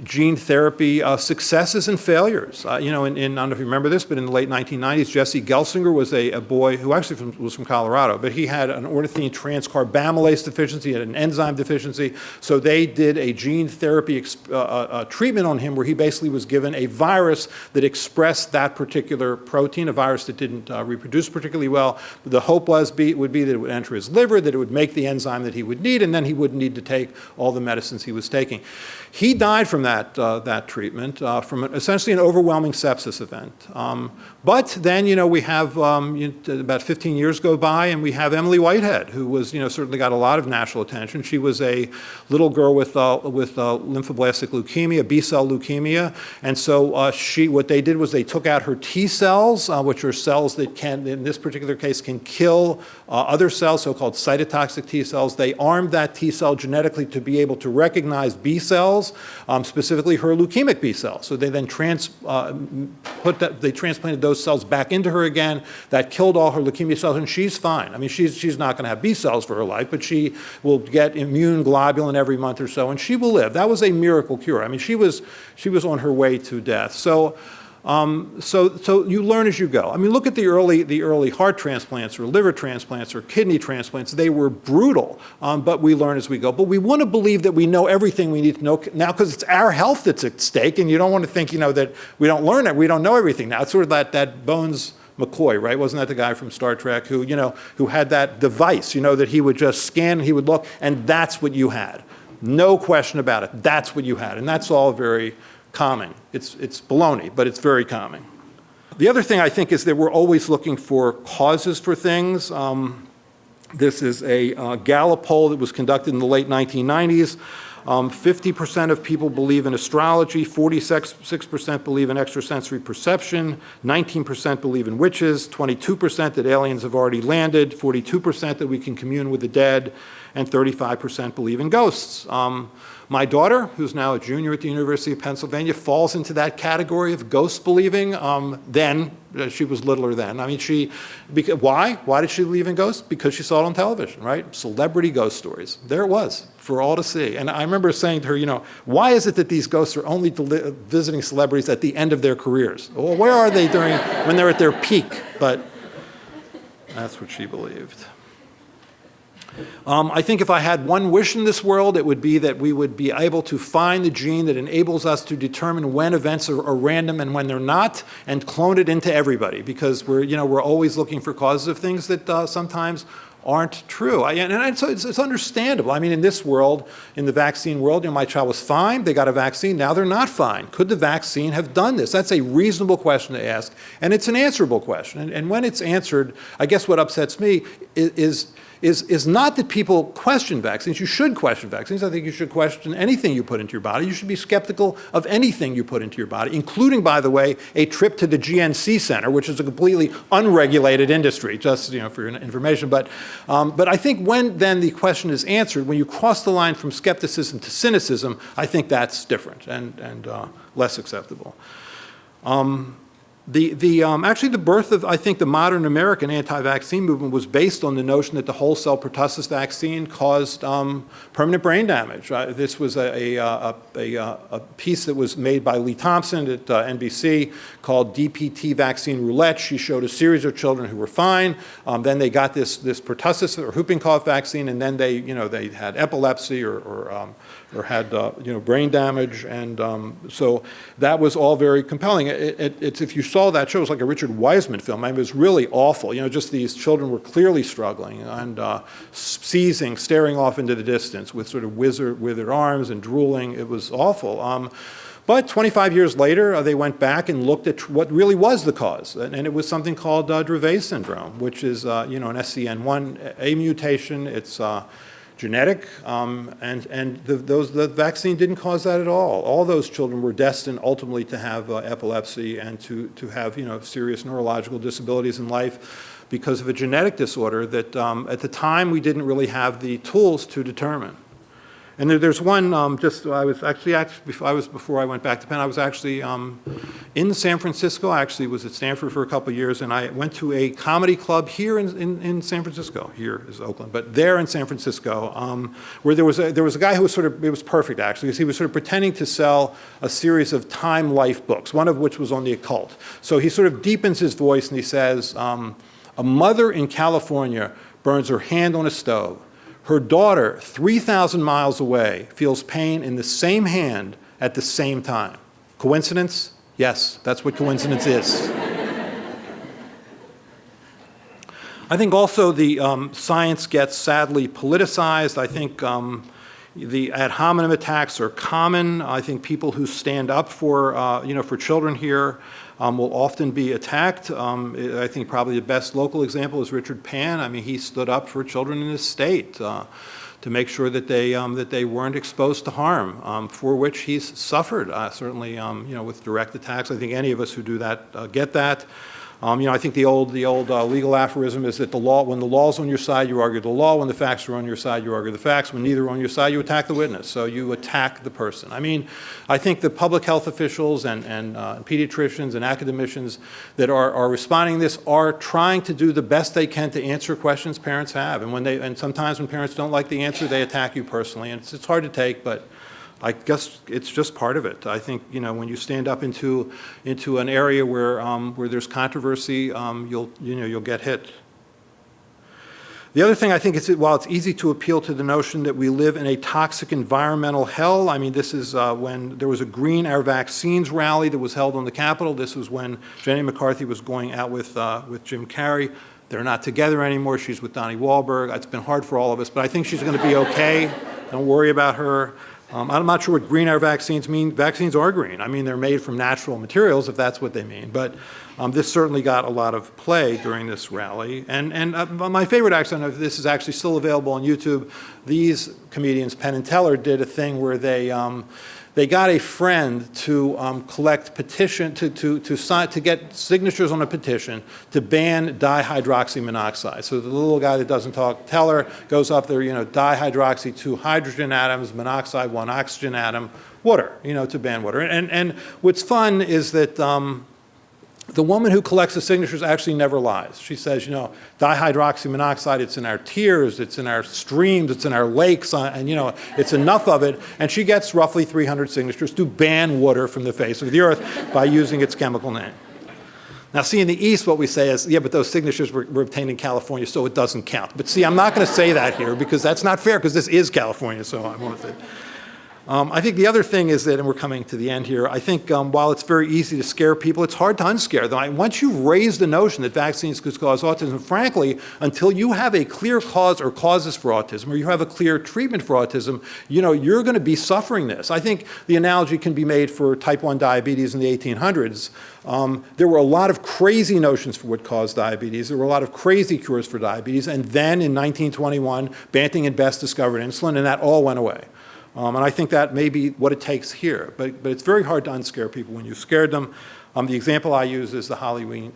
gene therapy successes and failures. You know, I don't know if you remember this, but in the late 1990s, Jesse Gelsinger was a boy who actually was from Colorado, but he had an ornithine transcarbamylase deficiency, had an enzyme deficiency, so they did a gene therapy treatment on him where he basically was given a virus that expressed that particular protein, a virus that didn't reproduce particularly well. The hope would be that it would enter his liver, that it would make the enzyme that he would need, and then he wouldn't need to take all the medicines he was taking. He died from that treatment, from essentially an overwhelming sepsis event. But then, you know, we have about 15 years go by, and we have Emily Whitehead, who was, you know, certainly got a lot of national attention. She was a little girl with lymphoblastic leukemia, B-cell leukemia, and so what they did was they took out her T cells, which are cells that can, in this particular case, can kill other cells, so-called cytotoxic T cells. They armed that T cell genetically to be able to recognize B cells, specifically her leukemic B cells. So they then they transplanted those cells back into her again. That killed all her leukemia cells, and she's fine. I mean, she's not going to have B cells for her life, but she will get immune globulin every month or so, and she will live. That was a miracle cure. I mean, she was on her way to death. So you learn as you go. I mean, look at the early heart transplants or liver transplants or kidney transplants. They were brutal, but we learn as we go. But we want to believe that we know everything we need to know now, because it's our health that's at stake, and you don't want to think, you know, that we don't learn it, we don't know everything now. It's sort of that Bones McCoy, right? Wasn't that the guy from Star Trek who, you know, who had that device, you know, that he would just scan and he would look, and that's what you had. No question about it. That's what you had, and that's all very calming. It's baloney, but it's very calming. The other thing I think is that we're always looking for causes for things. This is a Gallup poll that was conducted in the late 1990s. 50% of people believe in astrology, 46% believe in extrasensory perception, 19% believe in witches, 22% that aliens have already landed, 42% that we can commune with the dead, and 35% believe in ghosts. My daughter, who's now a junior at the University of Pennsylvania, falls into that category of ghost believing. Then, she was littler then. I mean, why? Why did she believe in ghosts? Because she saw it on television, right? Celebrity ghost stories. There it was, for all to see. And I remember saying to her, you know, why is it that these ghosts are only visiting celebrities at the end of their careers? Well, where are they when they're at their peak? But that's what she believed. I think if I had one wish in this world, it would be that we would be able to find the gene that enables us to determine when events are random and when they're not, and clone it into everybody, because we're always looking for causes of things that sometimes aren't true. And so it's understandable. I mean, in this world, in the vaccine world, you know, my child was fine, they got a vaccine, now they're not fine. Could the vaccine have done this? That's a reasonable question to ask, and it's an answerable question. And when it's answered, I guess what upsets me is not that people question vaccines. You should question vaccines. I think you should question anything you put into your body. You should be skeptical of anything you put into your body, including, by the way, a trip to the GNC Center, which is a completely unregulated industry, just, you know, for your information. But I think when then the question is answered, when you cross the line from skepticism to cynicism, I think that's different and less acceptable. Actually, the birth of, I think, the modern American anti-vaccine movement was based on the notion that the whole cell pertussis vaccine caused permanent brain damage. This was a piece that was made by Lee Thompson at NBC called DPT Vaccine Roulette. She showed a series of children who were fine. Then they got this pertussis or whooping cough vaccine, and then they had epilepsy or had brain damage, and so that was all very compelling. It's if you saw that show, it was like a Richard Wiseman film. I mean, it was really awful. You know, just these children were clearly struggling and seizing, staring off into the distance with sort of withered arms and drooling. It was awful. But 25 years later, they went back and looked at what really was the cause, and it was something called Dravet syndrome, which is an SCN1A mutation. It's genetic, and the vaccine didn't cause that at all. All those children were destined ultimately to have epilepsy and to have, you know, serious neurological disabilities in life because of a genetic disorder that at the time we didn't really have the tools to determine. And there's one, before I went back to Penn, I was actually in San Francisco. I actually was at Stanford for a couple of years, and I went to a comedy club here in San Francisco. Here is Oakland, but there in San Francisco, where there was a guy who was it was perfect actually, because he was sort of pretending to sell a series of Time Life books, one of which was on the occult. So he sort of deepens his voice and he says, a mother in California burns her hand on a stove. Her daughter, 3,000 miles away, feels pain in the same hand at the same time. Coincidence? Yes, that's what coincidence is. I think also the science gets sadly politicized. I think the ad hominem attacks are common. I think people who stand up for, for children here will often be attacked. I think probably the best local example is Richard Pan. I mean, he stood up for children in his state to make sure that they weren't exposed to harm, for which he's suffered, certainly, with direct attacks. I think any of us who do that get that. I think the old legal aphorism is that when the law's on your side, you argue the law. When the facts are on your side, you argue the facts. When neither are on your side, you attack the witness. So you attack the person. I mean, I think the public health officials and pediatricians and academicians that are responding to this are trying to do the best they can to answer questions parents have. And sometimes when parents don't like the answer, they attack you personally. And it's hard to take, but I guess it's just part of it. I think, when you stand up into an area where there's controversy, you'll get hit. The other thing I think is that while it's easy to appeal to the notion that we live in a toxic environmental hell, I mean, this is when there was a Green Our Vaccines rally that was held on the Capitol. This was when Jenny McCarthy was going out with Jim Carrey. They're not together anymore. She's with Donnie Wahlberg. It's been hard for all of us, but I think she's going to be okay. Don't worry about her. I'm not sure what green our vaccines mean. Vaccines are green. I mean, they're made from natural materials, if that's what they mean. But this certainly got a lot of play during this rally. And my favorite, actually, this is actually still available on YouTube. These comedians, Penn and Teller, did a thing where they got a friend to collect petition, to get signatures on a petition to ban dihydroxymonoxide. So the little guy that doesn't talk, Teller, goes up there, dihydroxy, 2 hydrogen atoms, monoxide, 1 oxygen atom, water, to ban water. And what's fun is that the woman who collects the signatures actually never lies. She says, dihydroxymonoxide, it's in our tears, it's in our streams, it's in our lakes, and it's enough of it. And she gets roughly 300 signatures to ban water from the face of the earth by using its chemical name. Now, see, in the East, what we say is, yeah, but those signatures were obtained in California, so it doesn't count. But see, I'm not going to say that here because that's not fair, because this is California, so I won't say it. I think the other thing is that, and we're coming to the end here, I think while it's very easy to scare people, it's hard to unscare them. Once you've raised the notion that vaccines could cause autism, frankly, until you have a clear cause or causes for autism, or you have a clear treatment for autism, you're going to be suffering this. I think the analogy can be made for type 1 diabetes in the 1800s. There were a lot of crazy notions for what caused diabetes. There were a lot of crazy cures for diabetes. And then in 1921, Banting and Best discovered insulin, and that all went away. And I think that may be what it takes here. But it's very hard to unscare people when you've scared them. The example I use is the Halloween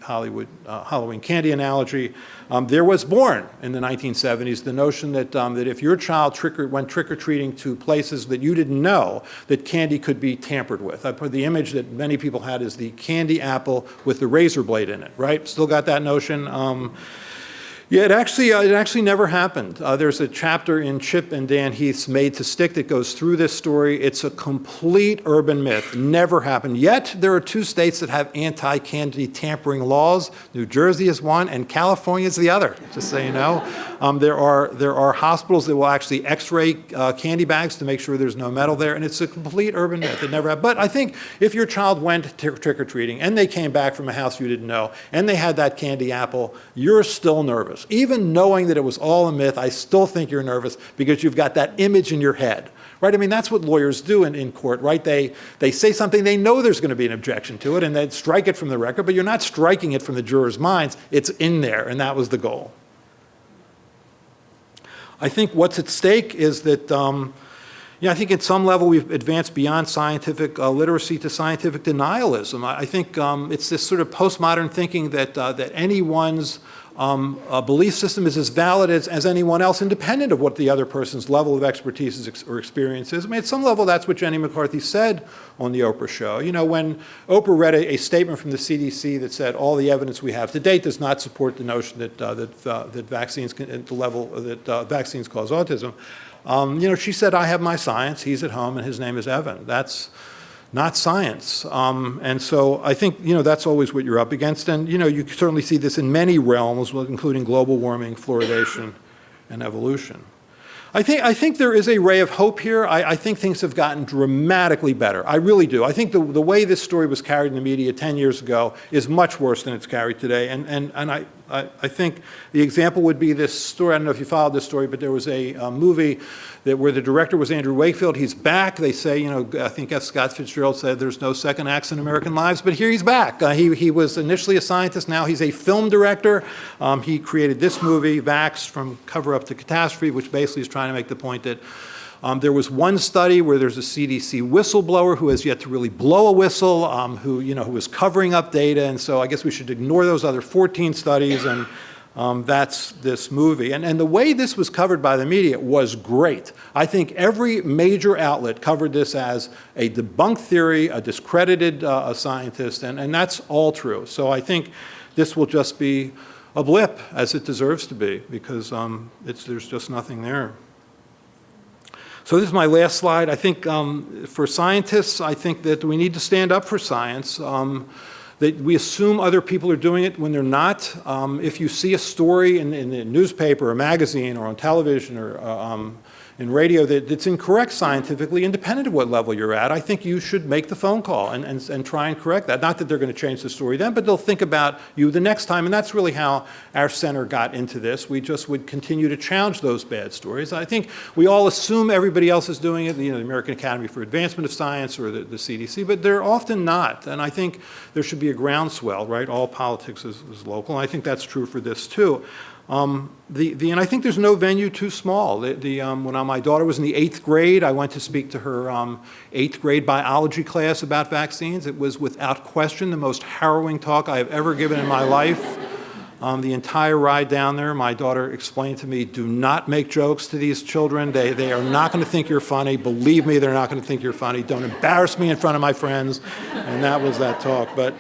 candy analogy. There was born in the 1970s the notion that if your child went trick-or-treating to places that you didn't know, that candy could be tampered with. I put the image that many people had is the candy apple with the razor blade in it, right? Still got that notion? Yeah, it actually never happened. There's a chapter in Chip and Dan Heath's Made to Stick that goes through this story. It's a complete urban myth. Never happened. Yet there are 2 states that have anti-candy tampering laws. New Jersey is one, and California is the other. Just so you know, there are hospitals that will actually X-ray candy bags to make sure there's no metal there, and it's a complete urban myth. It never happened. But I think if your child went trick-or-treating and they came back from a house you didn't know, and they had that candy apple, you're still nervous. Even knowing that it was all a myth, I still think you're nervous because you've got that image in your head, right? I mean, that's what lawyers do in court, right? They say something, they know there's going to be an objection to it, and they strike it from the record, but you're not striking it from the jurors' minds. It's in there, and that was the goal. I think what's at stake is that, I think at some level we've advanced beyond scientific literacy to scientific denialism. I think it's this sort of postmodern thinking that anyone's belief system is as valid as anyone else, independent of what the other person's level of expertise or experience is. I mean, at some level, that's what Jenny McCarthy said on the Oprah show. You know, when Oprah read a statement from the CDC that said all the evidence we have to date does not support the notion that vaccines vaccines cause autism. She said, I have my science, he's at home, and his name is Evan. That's not science. And so I think, that's always what you're up against. And, you certainly see this in many realms, including global warming, fluoridation, and evolution. I think there is a ray of hope here. I think things have gotten dramatically better. I really do. I think the way this story was carried in the media 10 years ago is much worse than it's carried today. And I think the example would be this story. I don't know if you followed this story, but there was a movie where the director was Andrew Wakefield. He's back. They say, I think F. Scott Fitzgerald said there's no second acts in American lives, but here he's back. He was initially a scientist. Now he's a film director. He created this movie, Vax, From Cover Up to Catastrophe, which basically is trying to make the point that there was one study where there's a CDC whistleblower who has yet to really blow a whistle, who is covering up data, and so I guess we should ignore those other 14 studies, and that's this movie. And the way this was covered by the media was great. I think every major outlet covered this as a debunked theory, a discredited scientist, and that's all true. So I think this will just be a blip, as it deserves to be, because there's just nothing there. So this is my last slide. I think for scientists, I think that we need to stand up for science. That we assume other people are doing it when they're not. If you see a story in a newspaper or magazine or on television or in radio that's incorrect scientifically, independent of what level you're at, I think you should make the phone call and try and correct that. Not that they're going to change the story then, but they'll think about you the next time. And that's really how our center got into this. We just would continue to challenge those bad stories. I think we all assume everybody else is doing it, the American Academy for Advancement of Science or the CDC, but they're often not. And I think there should be a groundswell, right? All politics is local. And I think that's true for this too. And I think there's no venue too small. When my daughter was in the 8th grade, I went to speak to her 8th grade biology class about vaccines. It was without question the most harrowing talk I have ever given in my life. The entire ride down there, my daughter explained to me, do not make jokes to these children. They are not going to think you're funny. Believe me, they're not going to think you're funny. Don't embarrass me in front of my friends. And that was that talk. But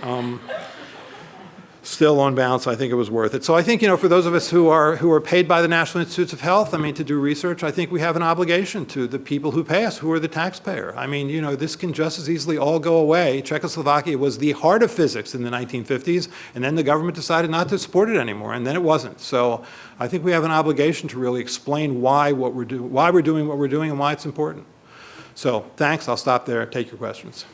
still on balance, I think it was worth it. So I think, for those of us who are paid by the National Institutes of Health, to do research, I think we have an obligation to the people who pay us, who are the taxpayer. This can just as easily all go away. Czechoslovakia was the heart of physics in the 1950s, and then the government decided not to support it anymore, and then it wasn't. So I think we have an obligation to really explain why we're doing what we're doing and why it's important. So thanks. I'll stop there. Take your questions.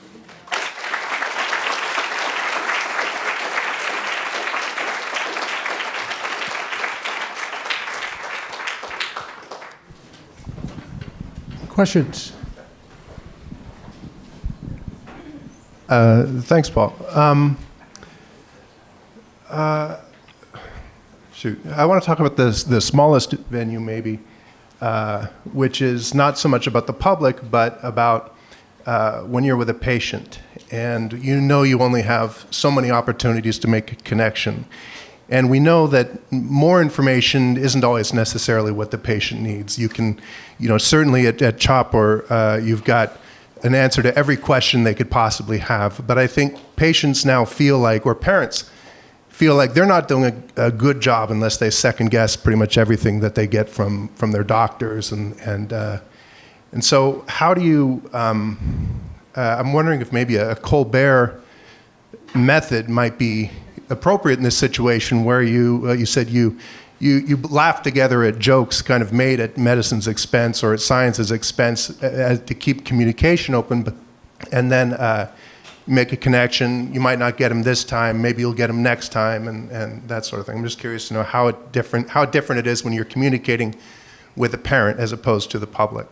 Questions? Thanks, Paul. I want to talk about the smallest venue, maybe, which is not so much about the public, but about when you're with a patient, and you only have so many opportunities to make a connection. And we know that more information isn't always necessarily what the patient needs. You can, certainly at CHOP you've got an answer to every question they could possibly have. But I think patients now feel like, or parents feel like they're not doing a good job unless they second guess pretty much everything that they get from their doctors. And so how do you, I'm wondering if maybe a Colbert method might be appropriate in this situation where you said you laugh together at jokes kind of made at medicine's expense or at science's expense to keep communication open, and then make a connection. You might not get them this time, maybe you'll get them next time, and that sort of thing. I'm just curious to know how different it is when you're communicating with a parent as opposed to the public.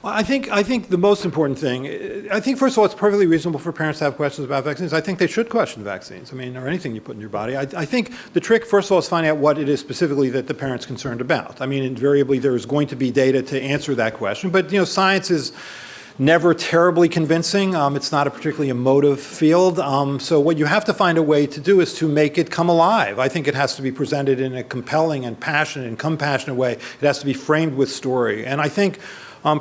Well, I think the most important thing, I think first of all, it's perfectly reasonable for parents to have questions about vaccines. I think they should question vaccines. I mean, or anything you put in your body. I think the trick, first of all, is finding out what it is specifically that the parent's concerned about. I mean, invariably there is going to be data to answer that question, but science is never terribly convincing. It's not a particularly emotive field. So what you have to find a way to do is to make it come alive. I think it has to be presented in a compelling and passionate and compassionate way. It has to be framed with story. And I think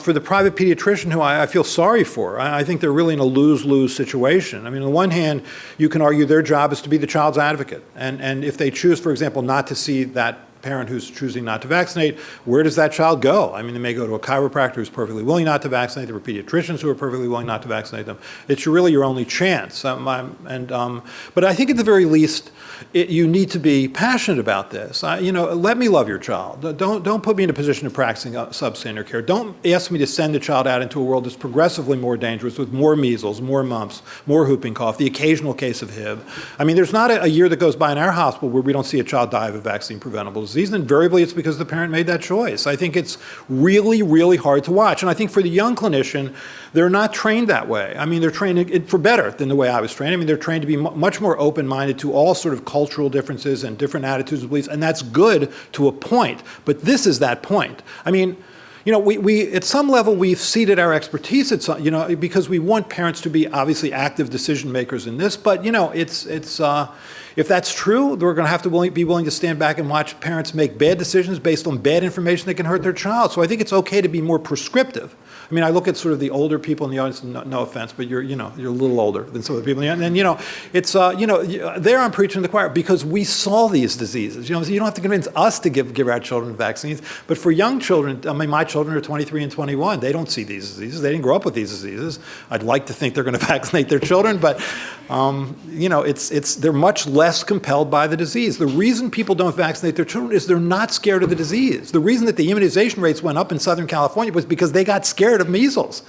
for the private pediatrician who I feel sorry for, I think they're really in a lose-lose situation. I mean, on the one hand, you can argue their job is to be the child's advocate. And if they choose, for example, not to see that parent who's choosing not to vaccinate, where does that child go? I mean, they may go to a chiropractor who's perfectly willing not to vaccinate. There are pediatricians who are perfectly willing not to vaccinate them. It's really your only chance. But I think at the very least, you need to be passionate about this. Let me love your child. Don't put me in a position of practicing substandard care. Don't ask me to send the child out into a world that's progressively more dangerous with more measles, more mumps, more whooping cough, the occasional case of HIV. I mean, there's not a year that goes by in our hospital where we don't see a child die of a vaccine-preventable disease, and invariably it's because the parent made that choice. I think it's really, really hard to watch. And I think for the young clinician, they're not trained that way. I mean, they're trained for better than the way I was trained. I mean, they're trained to be much more open-minded to all sort of cultural differences and different attitudes and beliefs, and that's good to a point. But this is that point. I mean, we at some level we've ceded our expertise at some, because we want parents to be obviously active decision makers in this. But if that's true, we're going to have to be willing to stand back and watch parents make bad decisions based on bad information that can hurt their child. So I think it's okay to be more prescriptive. I mean, I look at sort of the older people in the audience. No offense, but you're a little older than some of the people. And it's there I'm preaching to the choir because we saw these diseases. So you don't have to convince us to give our children vaccines. But for young children, I mean, my children are 23 and 21. They don't see these diseases. They didn't grow up with these diseases. I'd like to think they're going to vaccinate their children, but they're much less compelled by the disease. The reason people don't vaccinate their children is they're not scared of the disease. The reason that the immunization rates went up in Southern California was because they got scared of measles.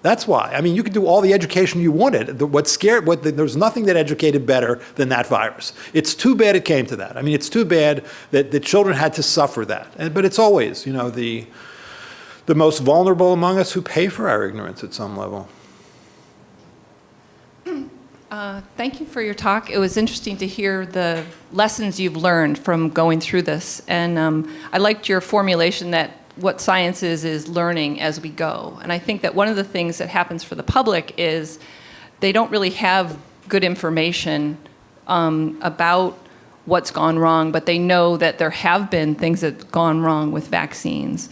That's why. I mean, you could do all the education you wanted. There's nothing that educated better than that virus. It's too bad it came to that. I mean, it's too bad that the children had to suffer that. But it's always, the most vulnerable among us who pay for our ignorance at some level. Thank you for your talk. It was interesting to hear the lessons you've learned from going through this. And I liked your formulation that what science is learning as we go. And I think that one of the things that happens for the public is they don't really have good information about what's gone wrong, but they know that there have been things that have gone wrong with vaccines.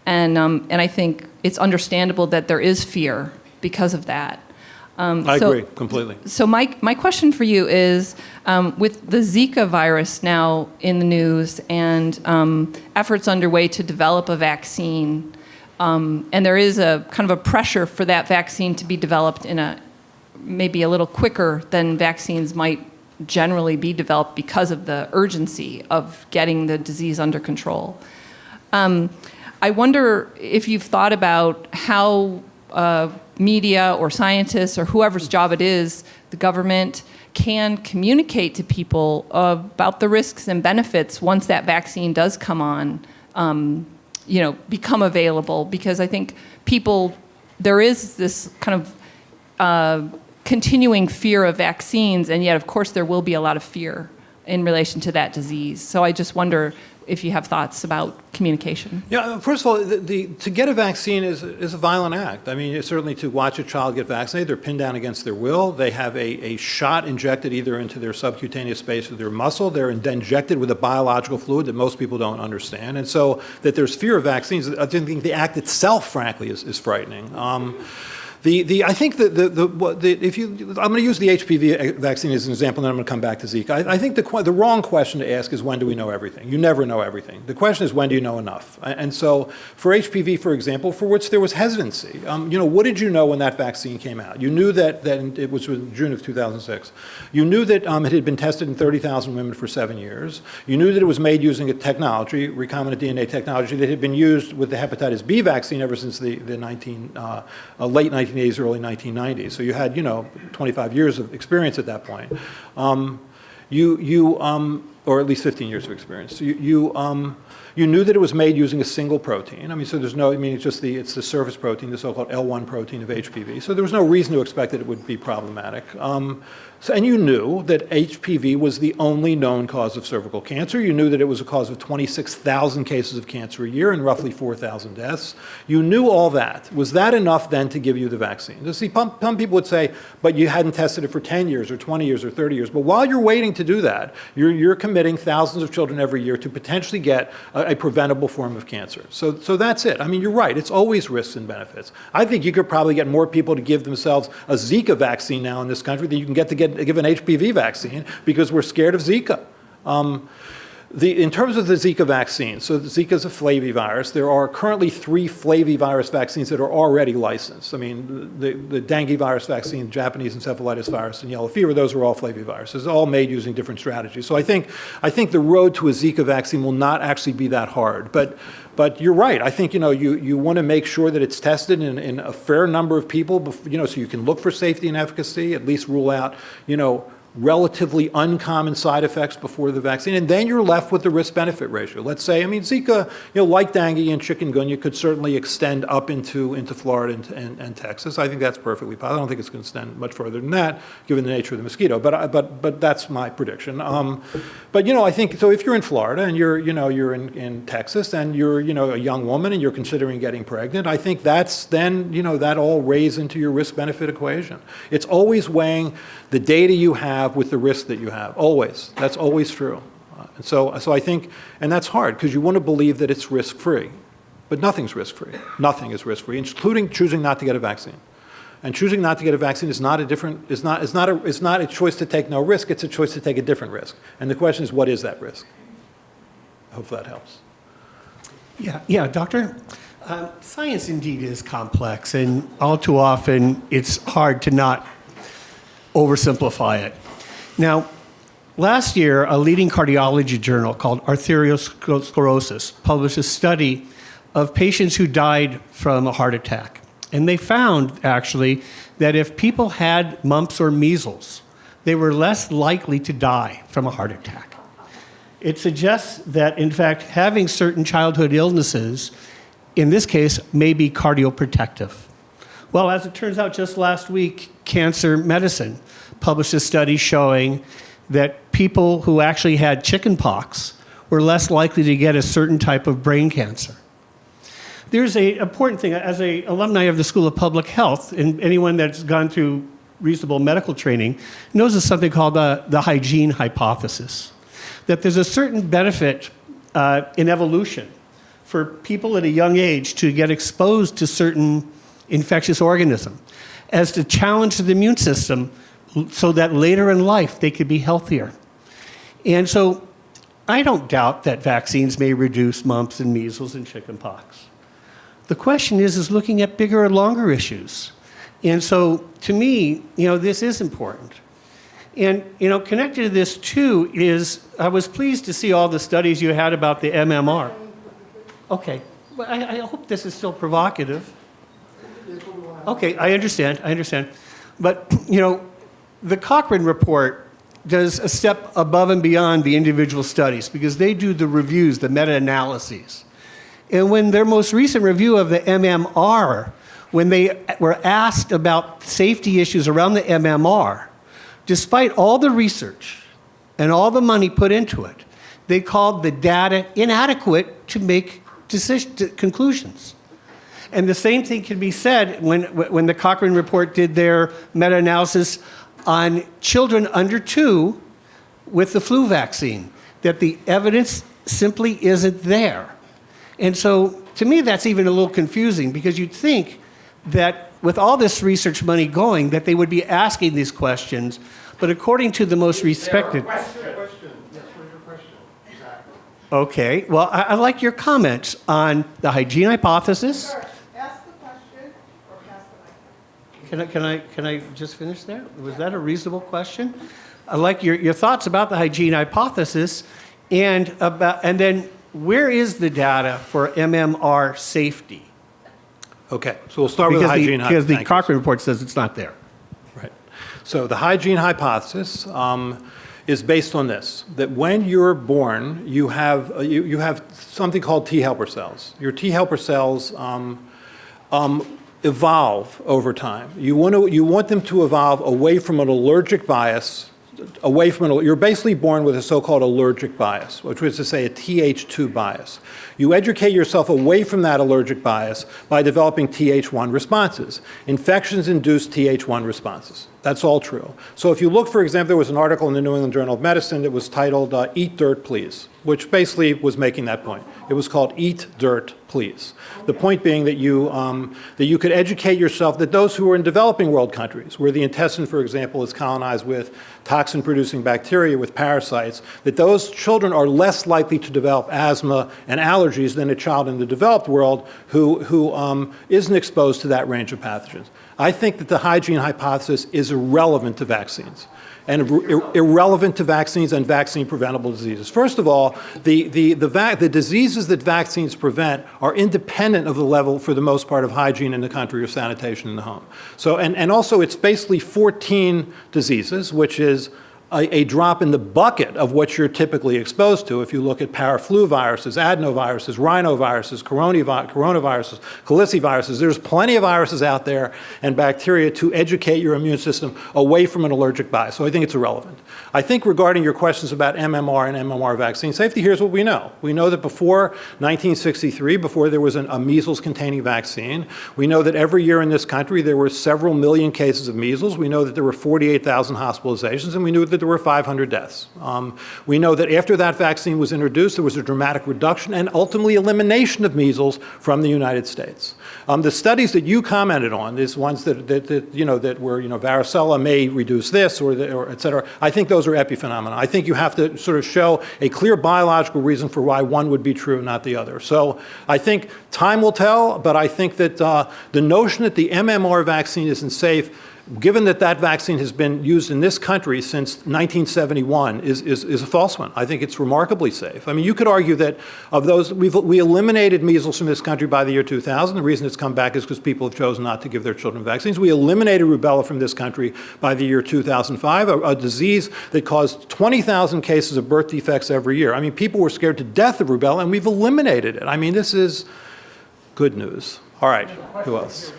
And I think it's understandable that there is fear because of that. I agree completely. So my question for you is, with the Zika virus now in the news and efforts underway to develop a vaccine, and there is a kind of a pressure for that vaccine to be developed in maybe a little quicker than vaccines might generally be developed because of the urgency of getting the disease under control. I wonder if you've thought about how media or scientists or whoever's job it is, the government, can communicate to people about the risks and benefits once that vaccine does come on, become available. Because I think there is this kind of continuing fear of vaccines, and yet, of course, there will be a lot of fear in relation to that disease. So I just wonder if you have thoughts about communication. Yeah, first of all, to get a vaccine is a violent act. I mean, certainly to watch a child get vaccinated, they're pinned down against their will. They have a shot injected either into their subcutaneous space or their muscle. They're injected with a biological fluid that most people don't understand. And so that there's fear of vaccines, I think the act itself, frankly, is frightening. I think I'm going to use the HPV vaccine as an example, and then I'm going to come back to Zika. I think the wrong question to ask is when do we know everything? You never know everything. The question is when do you know enough? And so for HPV, for example, for which there was hesitancy, what did you know when that vaccine came out? You knew that it was in June of 2006. You knew that it had been tested in 30,000 women for 7 years. You knew that it was made using a technology, recombinant DNA technology, that had been used with the hepatitis B vaccine ever since the late 1980s, early 1990s. So you had, 25 years of experience at that point. or at least 15 years of experience. You knew that it was made using a single protein. I mean, so there's no, I mean, it's the surface protein, the so-called L1 protein of HPV. So there was no reason to expect that it would be problematic. And you knew that HPV was the only known cause of cervical cancer. You knew that it was a cause of 26,000 cases of cancer a year and roughly 4,000 deaths. You knew all that. Was that enough then to give you the vaccine? You see, some people would say, but you hadn't tested it for 10 years or 20 years or 30 years. But while you're waiting to do that, you're committing thousands of children every year to potentially get a preventable form of cancer. So that's it. I mean, you're right. It's always risks and benefits. I think you could probably get more people to give themselves a Zika vaccine now in this country than you can get to give an HPV vaccine because we're scared of Zika. In terms of the Zika vaccine, so Zika is a flavivirus. There are currently 3 flavivirus vaccines that are already licensed. I mean, the dengue virus vaccine, Japanese encephalitis virus, and yellow fever, those are all flaviviruses, all made using different strategies. So I think the road to a Zika vaccine will not actually be that hard. But you're right. I think, you want to make sure that it's tested in a fair number of people, so you can look for safety and efficacy, at least rule out, relatively uncommon side effects before the vaccine, and then you're left with the risk-benefit ratio. Let's say, I mean, Zika, like dengue and chikungunya, could certainly extend up into Florida and Texas. I think that's perfectly possible. I don't think it's going to extend much further than that, given the nature of the mosquito. But that's my prediction. I think so. If you're in Florida and you're in Texas and you're a young woman and you're considering getting pregnant, I think that's then that all weighs into your risk-benefit equation. It's always weighing the data you have with the risk that you have, always. That's always true. And so I think, and that's hard because you want to believe that it's risk-free, but nothing's risk-free. Nothing is risk-free, including choosing not to get a vaccine. And choosing not to get a vaccine is not a choice to take no risk, it's a choice to take a different risk. And the question is, what is that risk? I hope that helps. Yeah, doctor. Science indeed is complex, and all too often it's hard to not oversimplify it. Now, last year, a leading cardiology journal called Arteriosclerosis published a study of patients who died from a heart attack. And they found, actually, that if people had mumps or measles, they were less likely to die from a heart attack. It suggests that, in fact, having certain childhood illnesses, in this case, may be cardioprotective. Well, as it turns out, just last week, Cancer Medicine published a study showing that people who actually had chickenpox were less likely to get a certain type of brain cancer. There's an important thing. As an alumni of the School of Public Health, and anyone that's gone through reasonable medical training knows of something called the hygiene hypothesis, that there's a certain benefit in evolution for people at a young age to get exposed to certain infectious organism as to challenge the immune system so that later in life they could be healthier. And so I don't doubt that vaccines may reduce mumps and measles and chickenpox. The question is looking at bigger and longer issues. And so to me, this is important. And, connected to this too is, I was pleased to see all the studies you had about the MMR. Okay, well, I hope this is still provocative. Okay, I understand. But, the Cochrane report does a step above and beyond the individual studies because they do the reviews, the meta-analyses. And when their most recent review of the MMR, when they were asked about safety issues around the MMR, despite all the research and all the money put into it, they called the data inadequate to make conclusions. And the same thing can be said when the Cochrane report did their meta-analysis on children under 2 with the flu vaccine, that the evidence simply isn't there. And so, to me, that's even a little confusing because you'd think that with all this research money going, that they would be asking these questions, but according to the most respected... Okay, well, I like your comments on the hygiene hypothesis. Ask the question or pass the mic. Can I just finish there? Was that a reasonable question? I like your thoughts about the hygiene hypothesis, and then where is the data for MMR safety? Okay, so we'll start with the hygiene hypothesis. Because the Cochrane report says it's not there. Right. So the hygiene hypothesis is based on this, that when you're born, you have something called T helper cells. Your T helper cells evolve over time. You want them to evolve away from an allergic bias, you're basically born with a so-called allergic bias, which is to say a Th2 bias. You educate yourself away from that allergic bias by developing Th1 responses. Infections induce Th1 responses. That's all true. So if you look, for example, there was an article in the New England Journal of Medicine that was titled Eat Dirt, Please, which basically was making that point. It was called Eat Dirt, Please. The point being that you could educate yourself, that those who are in developing world countries, where the intestine, for example, is colonized with toxin-producing bacteria, with parasites, that those children are less likely to develop asthma and allergies than a child in the developed world who isn't exposed to that range of pathogens. I think that the hygiene hypothesis is irrelevant to vaccines, and irrelevant to vaccines and vaccine-preventable diseases. First of all, the diseases that vaccines prevent are independent of the level, for the most part, of hygiene in the country or sanitation in the home. So, and also, it's basically 14 diseases, which is a drop in the bucket of what you're typically exposed to. If you look at paraflu viruses, adenoviruses, rhinoviruses, coronaviruses, caliciviruses, there's plenty of viruses out there and bacteria to educate your immune system away from an allergic bias. So I think it's irrelevant. I think regarding your questions about MMR and MMR vaccine safety, here's what we know. We know that before 1963, before there was a measles-containing vaccine, we know that every year in this country there were several million cases of measles. We know that there were 48,000 hospitalizations, and we knew that there were 500 deaths. We know that after that vaccine was introduced, there was a dramatic reduction and ultimately elimination of measles from the United States. The studies that you commented on, these ones that were, varicella may reduce this or et cetera, I think those are epiphenomena. I think you have to sort of show a clear biological reason for why one would be true, not the other. So I think time will tell, but I think that the notion that the MMR vaccine isn't safe, given that that vaccine has been used in this country since 1971, is a false one. I think it's remarkably safe. I mean, you could argue that of those, we eliminated measles from this country by the year 2000. The reason it's come back is because people have chosen not to give their children vaccines. We eliminated rubella from this country by the year 2005, a disease that caused 20,000 cases of birth defects every year. I mean, people were scared to death of rubella, and we've eliminated it. I mean, this is good news. All right, who else?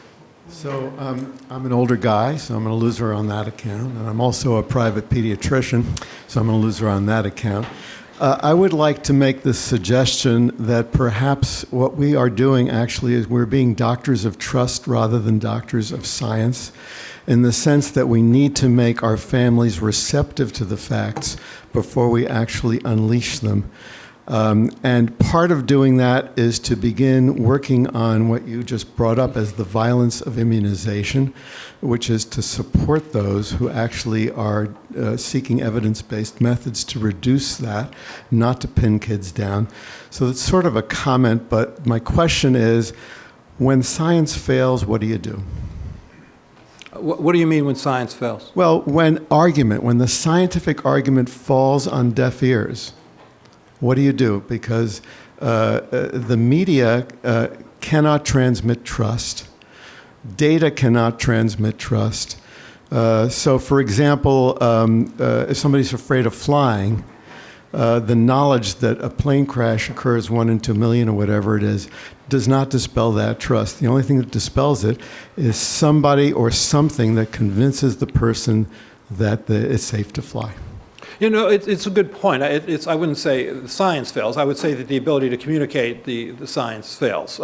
So I'm an older guy, so I'm going to lose her on that account. And I'm also a private pediatrician, so I'm going to lose her on that account. I would like to make this suggestion that perhaps what we are doing actually is we're being doctors of trust rather than doctors of science, in the sense that we need to make our families receptive to the facts before we actually unleash them. And part of doing that is to begin working on what you just brought up as the violence of immunization, which is to support those who actually are seeking evidence-based methods to reduce that, not to pin kids down. So it's sort of a comment, but my question is, when science fails, what do you do? What do you mean when science fails? Well, when the scientific argument falls on deaf ears, what do you do? Because the media cannot transmit trust. Data cannot transmit trust. So, for example, if somebody's afraid of flying, the knowledge that a plane crash occurs 1 in 2 million or whatever it is does not dispel that trust. The only thing that dispels it is somebody or something that convinces the person that it's safe to fly. You know, it's a good point. I wouldn't say science fails. I would say that the ability to communicate the science fails.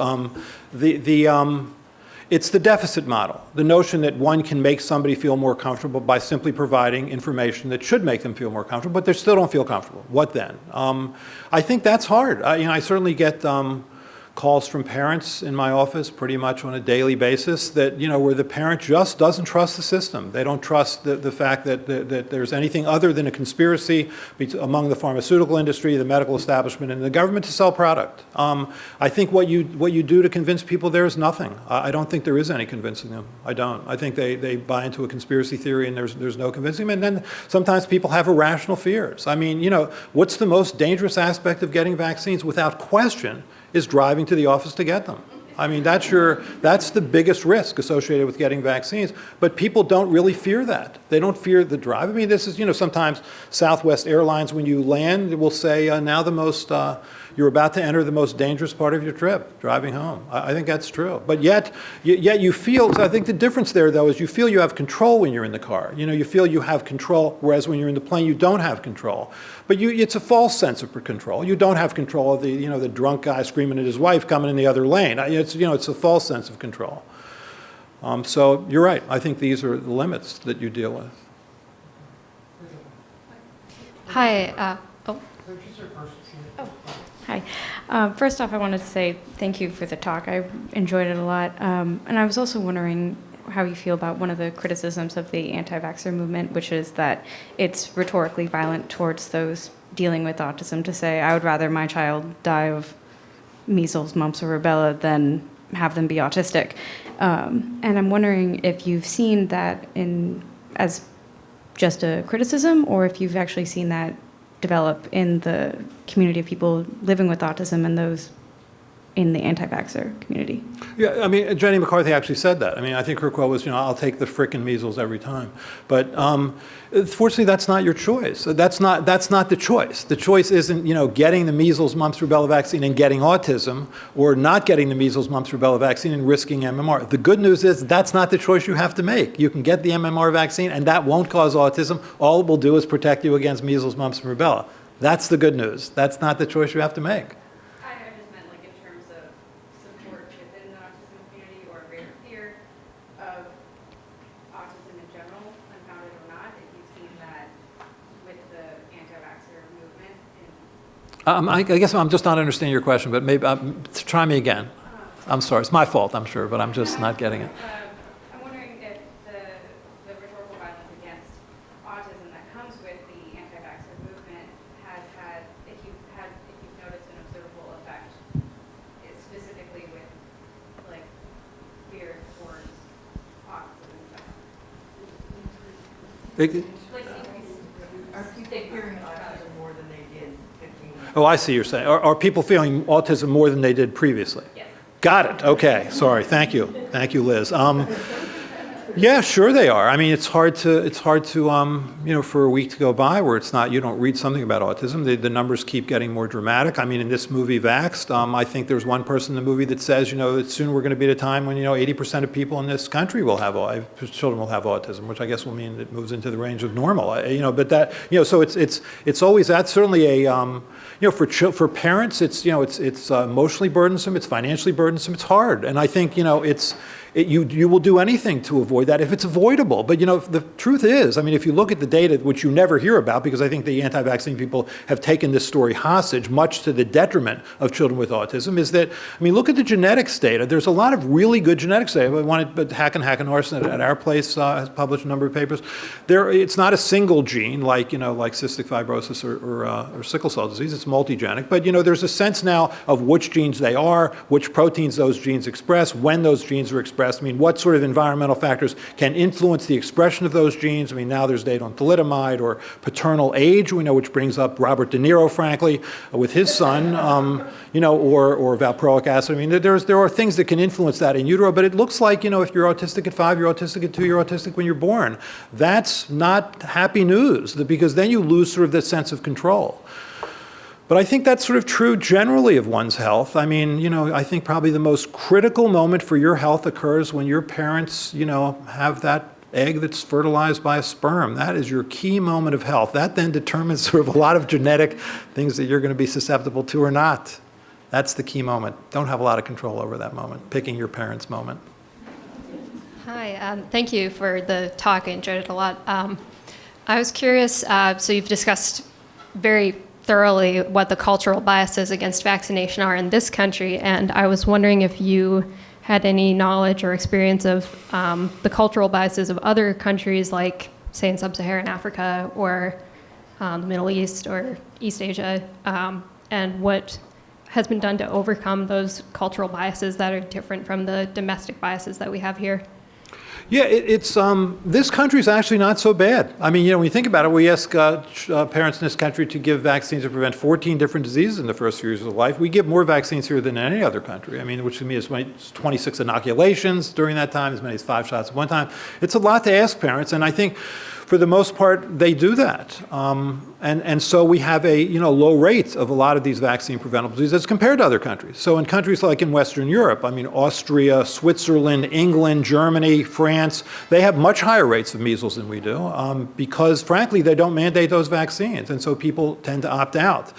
It's the deficit model, the notion that one can make somebody feel more comfortable by simply providing information that should make them feel more comfortable, but they still don't feel comfortable. What then? I think that's hard. I certainly get calls from parents in my office pretty much on a daily basis that, where the parent just doesn't trust the system. They don't trust the fact that there's anything other than a conspiracy among the pharmaceutical industry, the medical establishment, and the government to sell product. I think what you do to convince people there is nothing. I don't think there is any convincing them. I don't. I think they buy into a conspiracy theory and there's no convincing them. And then sometimes people have irrational fears. I mean, what's the most dangerous aspect of getting vaccines? Without question, is driving to the office to get them. I mean, that's the biggest risk associated with getting vaccines. But people don't really fear that. They don't fear the drive. I mean, this is, sometimes Southwest Airlines, when you land, will say, now you're about to enter the most dangerous part of your trip, driving home. I think that's true. But yet you feel, so I think the difference there, though, is you feel you have control when you're in the car. You feel you have control, whereas when you're in the plane, you don't have control. But it's a false sense of control. You don't have control of the drunk guy screaming at his wife coming in the other lane. It's a false sense of control. So you're right. I think these are the limits that you deal with. Hi. Hi. First off, I wanted to say thank you for the talk. I enjoyed it a lot. And I was also wondering how you feel about one of the criticisms of the anti-vaxxer movement, which is that it's rhetorically violent towards those dealing with autism to say, I would rather my child die of measles, mumps, or rubella than have them be autistic. And I'm wondering if you've seen that as just a criticism, or if you've actually seen that develop in the community of people living with autism and those in the anti-vaxxer community. Yeah, I mean, Jenny McCarthy actually said that. I mean, I think her quote was, I'll take the frickin' measles every time. But fortunately, that's not your choice. That's not the choice. The choice isn't, getting the measles, mumps, rubella vaccine and getting autism, or not getting the measles, mumps, rubella vaccine and risking MMR. The good news is that's not the choice you have to make. You can get the MMR vaccine, and that won't cause autism. All it will do is protect you against measles, mumps, and rubella. That's the good news. That's not the choice you have to make. I guess I'm just not understanding your question, but maybe try me again. I'm sorry. It's my fault, I'm sure, but I'm just not getting it. I'm wondering if the rhetorical violence against autism that comes with the anti-vaxxer movement has had, if you've noticed an observable effect, specifically with fear towards autism. Are people fearing autism more than they did 15 years ago? Oh, I see you're saying. Are people feeling autism more than they did previously? Yes. Got it. Okay. Sorry. Thank you. Thank you, Liz. Yeah, sure they are. I mean, it's hard to for a week to go by where you don't read something about autism. The numbers keep getting more dramatic. I mean, in this movie, Vaxxed, I think there's one person in the movie that says, that soon we're going to be at a time when, 80% of people in this country children will have autism, which I guess will mean it moves into the range of normal. But that, so it's always, that's certainly a, for parents, it's emotionally burdensome, it's financially burdensome, it's hard. And I think, you will do anything to avoid that if it's avoidable. But, the truth is, I mean, if you look at the data, which you never hear about, because I think the anti-vaccine people have taken this story hostage, much to the detriment of children with autism, is that, I mean, look at the genetics data. There's a lot of really good genetics data. But Hackenhorst at our place has published a number of papers. It's not a single gene like cystic fibrosis or sickle cell disease. It's multigenic. But, there's a sense now of which genes they are, which proteins those genes express, when those genes are expressed. I mean, what sort of environmental factors can influence the expression of those genes? I mean, now there's data on thalidomide or paternal age, which brings up Robert De Niro, frankly, with his son, or valproic acid. I mean, there are things that can influence that in utero, but it looks like, if you're autistic at 5, you're autistic at 2, you're autistic when you're born. That's not happy news, because then you lose sort of this sense of control. But I think that's sort of true generally of one's health. I mean, I think probably the most critical moment for your health occurs when your parents, have that egg that's fertilized by a sperm. That is your key moment of health. That then determines sort of a lot of genetic things that you're going to be susceptible to or not. That's the key moment. Don't have a lot of control over that moment, picking your parents' moment. Hi, thank you for the talk. I enjoyed it a lot. I was curious, so you've discussed very thoroughly what the cultural biases against vaccination are in this country, and I was wondering if you had any knowledge or experience of the cultural biases of other countries, like, say, in sub-Saharan Africa or the Middle East or East Asia, and what has been done to overcome those cultural biases that are different from the domestic biases that we have here. Yeah, this country's actually not so bad. I mean, when you think about it, we ask parents in this country to give vaccines to prevent 14 different diseases in the first few years of life. We give more vaccines here than any other country. I mean, which to me is 26 inoculations during that time, as many as 5 shots at one time. It's a lot to ask parents, and I think for the most part, they do that. And so we have a low rate of a lot of these vaccine preventable diseases as compared to other countries. So in countries like in Western Europe, I mean, Austria, Switzerland, England, Germany, France, they have much higher rates of measles than we do because, frankly, they don't mandate those vaccines. And so people tend to opt out.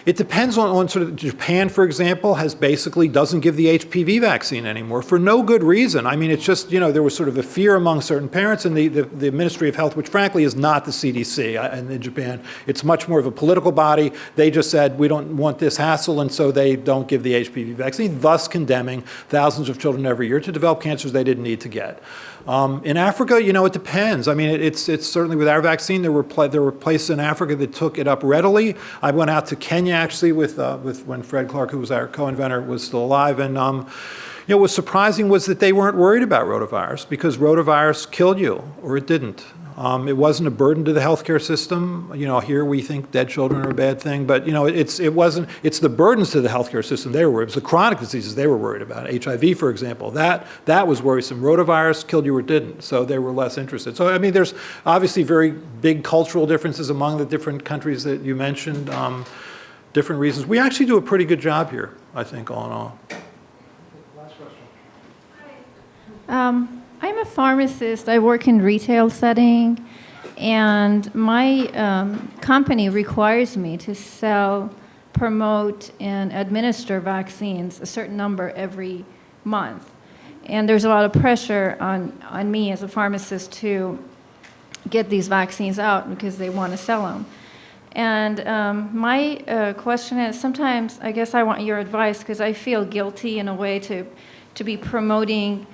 It depends on sort of Japan, for example, basically doesn't give the HPV vaccine anymore for no good reason. I mean, it's just, there was sort of a fear among certain parents, and the Ministry of Health, which frankly is not the CDC in Japan, it's much more of a political body. They just said, we don't want this hassle, and so they don't give the HPV vaccine, thus condemning thousands of children every year to develop cancers they didn't need to get. In Africa, it depends. I mean, it's certainly with our vaccine, there were places in Africa that took it up readily. I went out to Kenya actually with when Fred Clark, who was our co-inventor, was still alive, and what was surprising was that they weren't worried about rotavirus because rotavirus killed you, or it didn't. It wasn't a burden to the healthcare system. Here we think dead children are a bad thing, but it wasn't. It's the burdens to the healthcare system they were worried. It was the chronic diseases they were worried about. HIV, for example, that was worrisome. Rotavirus killed you or didn't, so they were less interested. So I mean, there's obviously very big cultural differences among the different countries that you mentioned. Different reasons. We actually do a pretty good job here, I think, all in all. Last question. I'm a pharmacist. I work in retail setting, and my company requires me to sell, promote, and administer vaccines, a certain number every month. And there's a lot of pressure on me as a pharmacist to get these vaccines out because they want to sell them. And my question is, sometimes I guess I want your advice because I feel guilty in a way to be promoting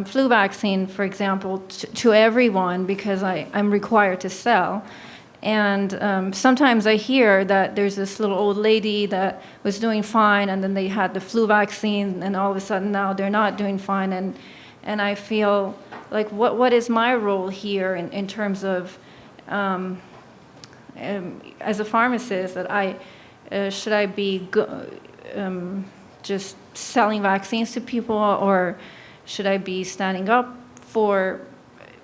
flu vaccine, for example, to everyone because I'm required to sell. And sometimes I hear that there's this little old lady that was doing fine, and then they had the flu vaccine, and all of a sudden now they're not doing fine. And I feel like, what is my role here in terms of, as a pharmacist, that should I be just selling vaccines to people, or should I be standing up for,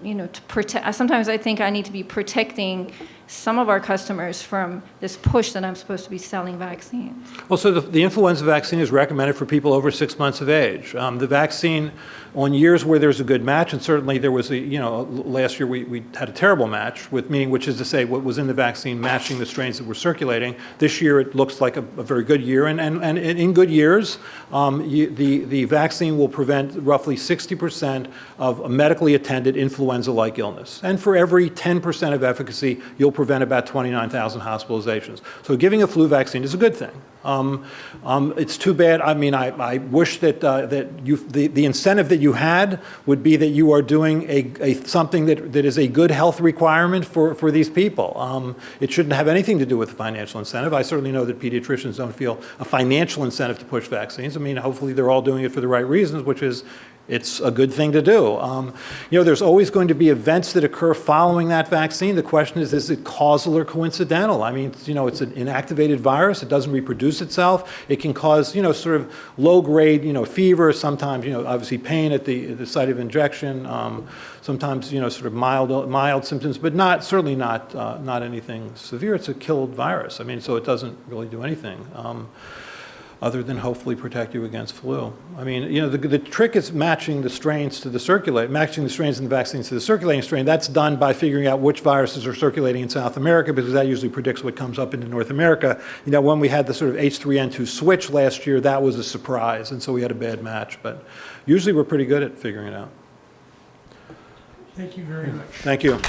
to protect? Sometimes I think I need to be protecting some of our customers from this push that I'm supposed to be selling vaccines. Well, so the influenza vaccine is recommended for people over 6 months of age. The vaccine, on years where there's a good match, and certainly there was last year we had a terrible match, which is to say what was in the vaccine matching the strains that were circulating. This year it looks like a very good year, and in good years, the vaccine will prevent roughly 60% of a medically attended influenza-like illness. And for every 10% of efficacy, you'll prevent about 29,000 hospitalizations. So giving a flu vaccine is a good thing. It's too bad. I mean, I wish that the incentive that you had would be that you are doing something that is a good health requirement for these people. It shouldn't have anything to do with the financial incentive. I certainly know that pediatricians don't feel a financial incentive to push vaccines. I mean, hopefully they're all doing it for the right reasons, which is it's a good thing to do. There's always going to be events that occur following that vaccine. The question is it causal or coincidental? I mean, it's an inactivated virus. It doesn't reproduce itself. It can cause, sort of low-grade, fever, sometimes, obviously pain at the site of injection, sometimes, sort of mild symptoms, but certainly not anything severe. It's a killed virus. I mean, so it doesn't really do anything. Other than hopefully protect you against flu. I mean, the trick is matching the strains to matching the strains in the vaccines to the circulating strain. That's done by figuring out which viruses are circulating in South America, because that usually predicts what comes up into North America. When we had the sort of H3N2 switch last year, that was a surprise, and so we had a bad match. But usually we're pretty good at figuring it out. Thank you very much. Thank you.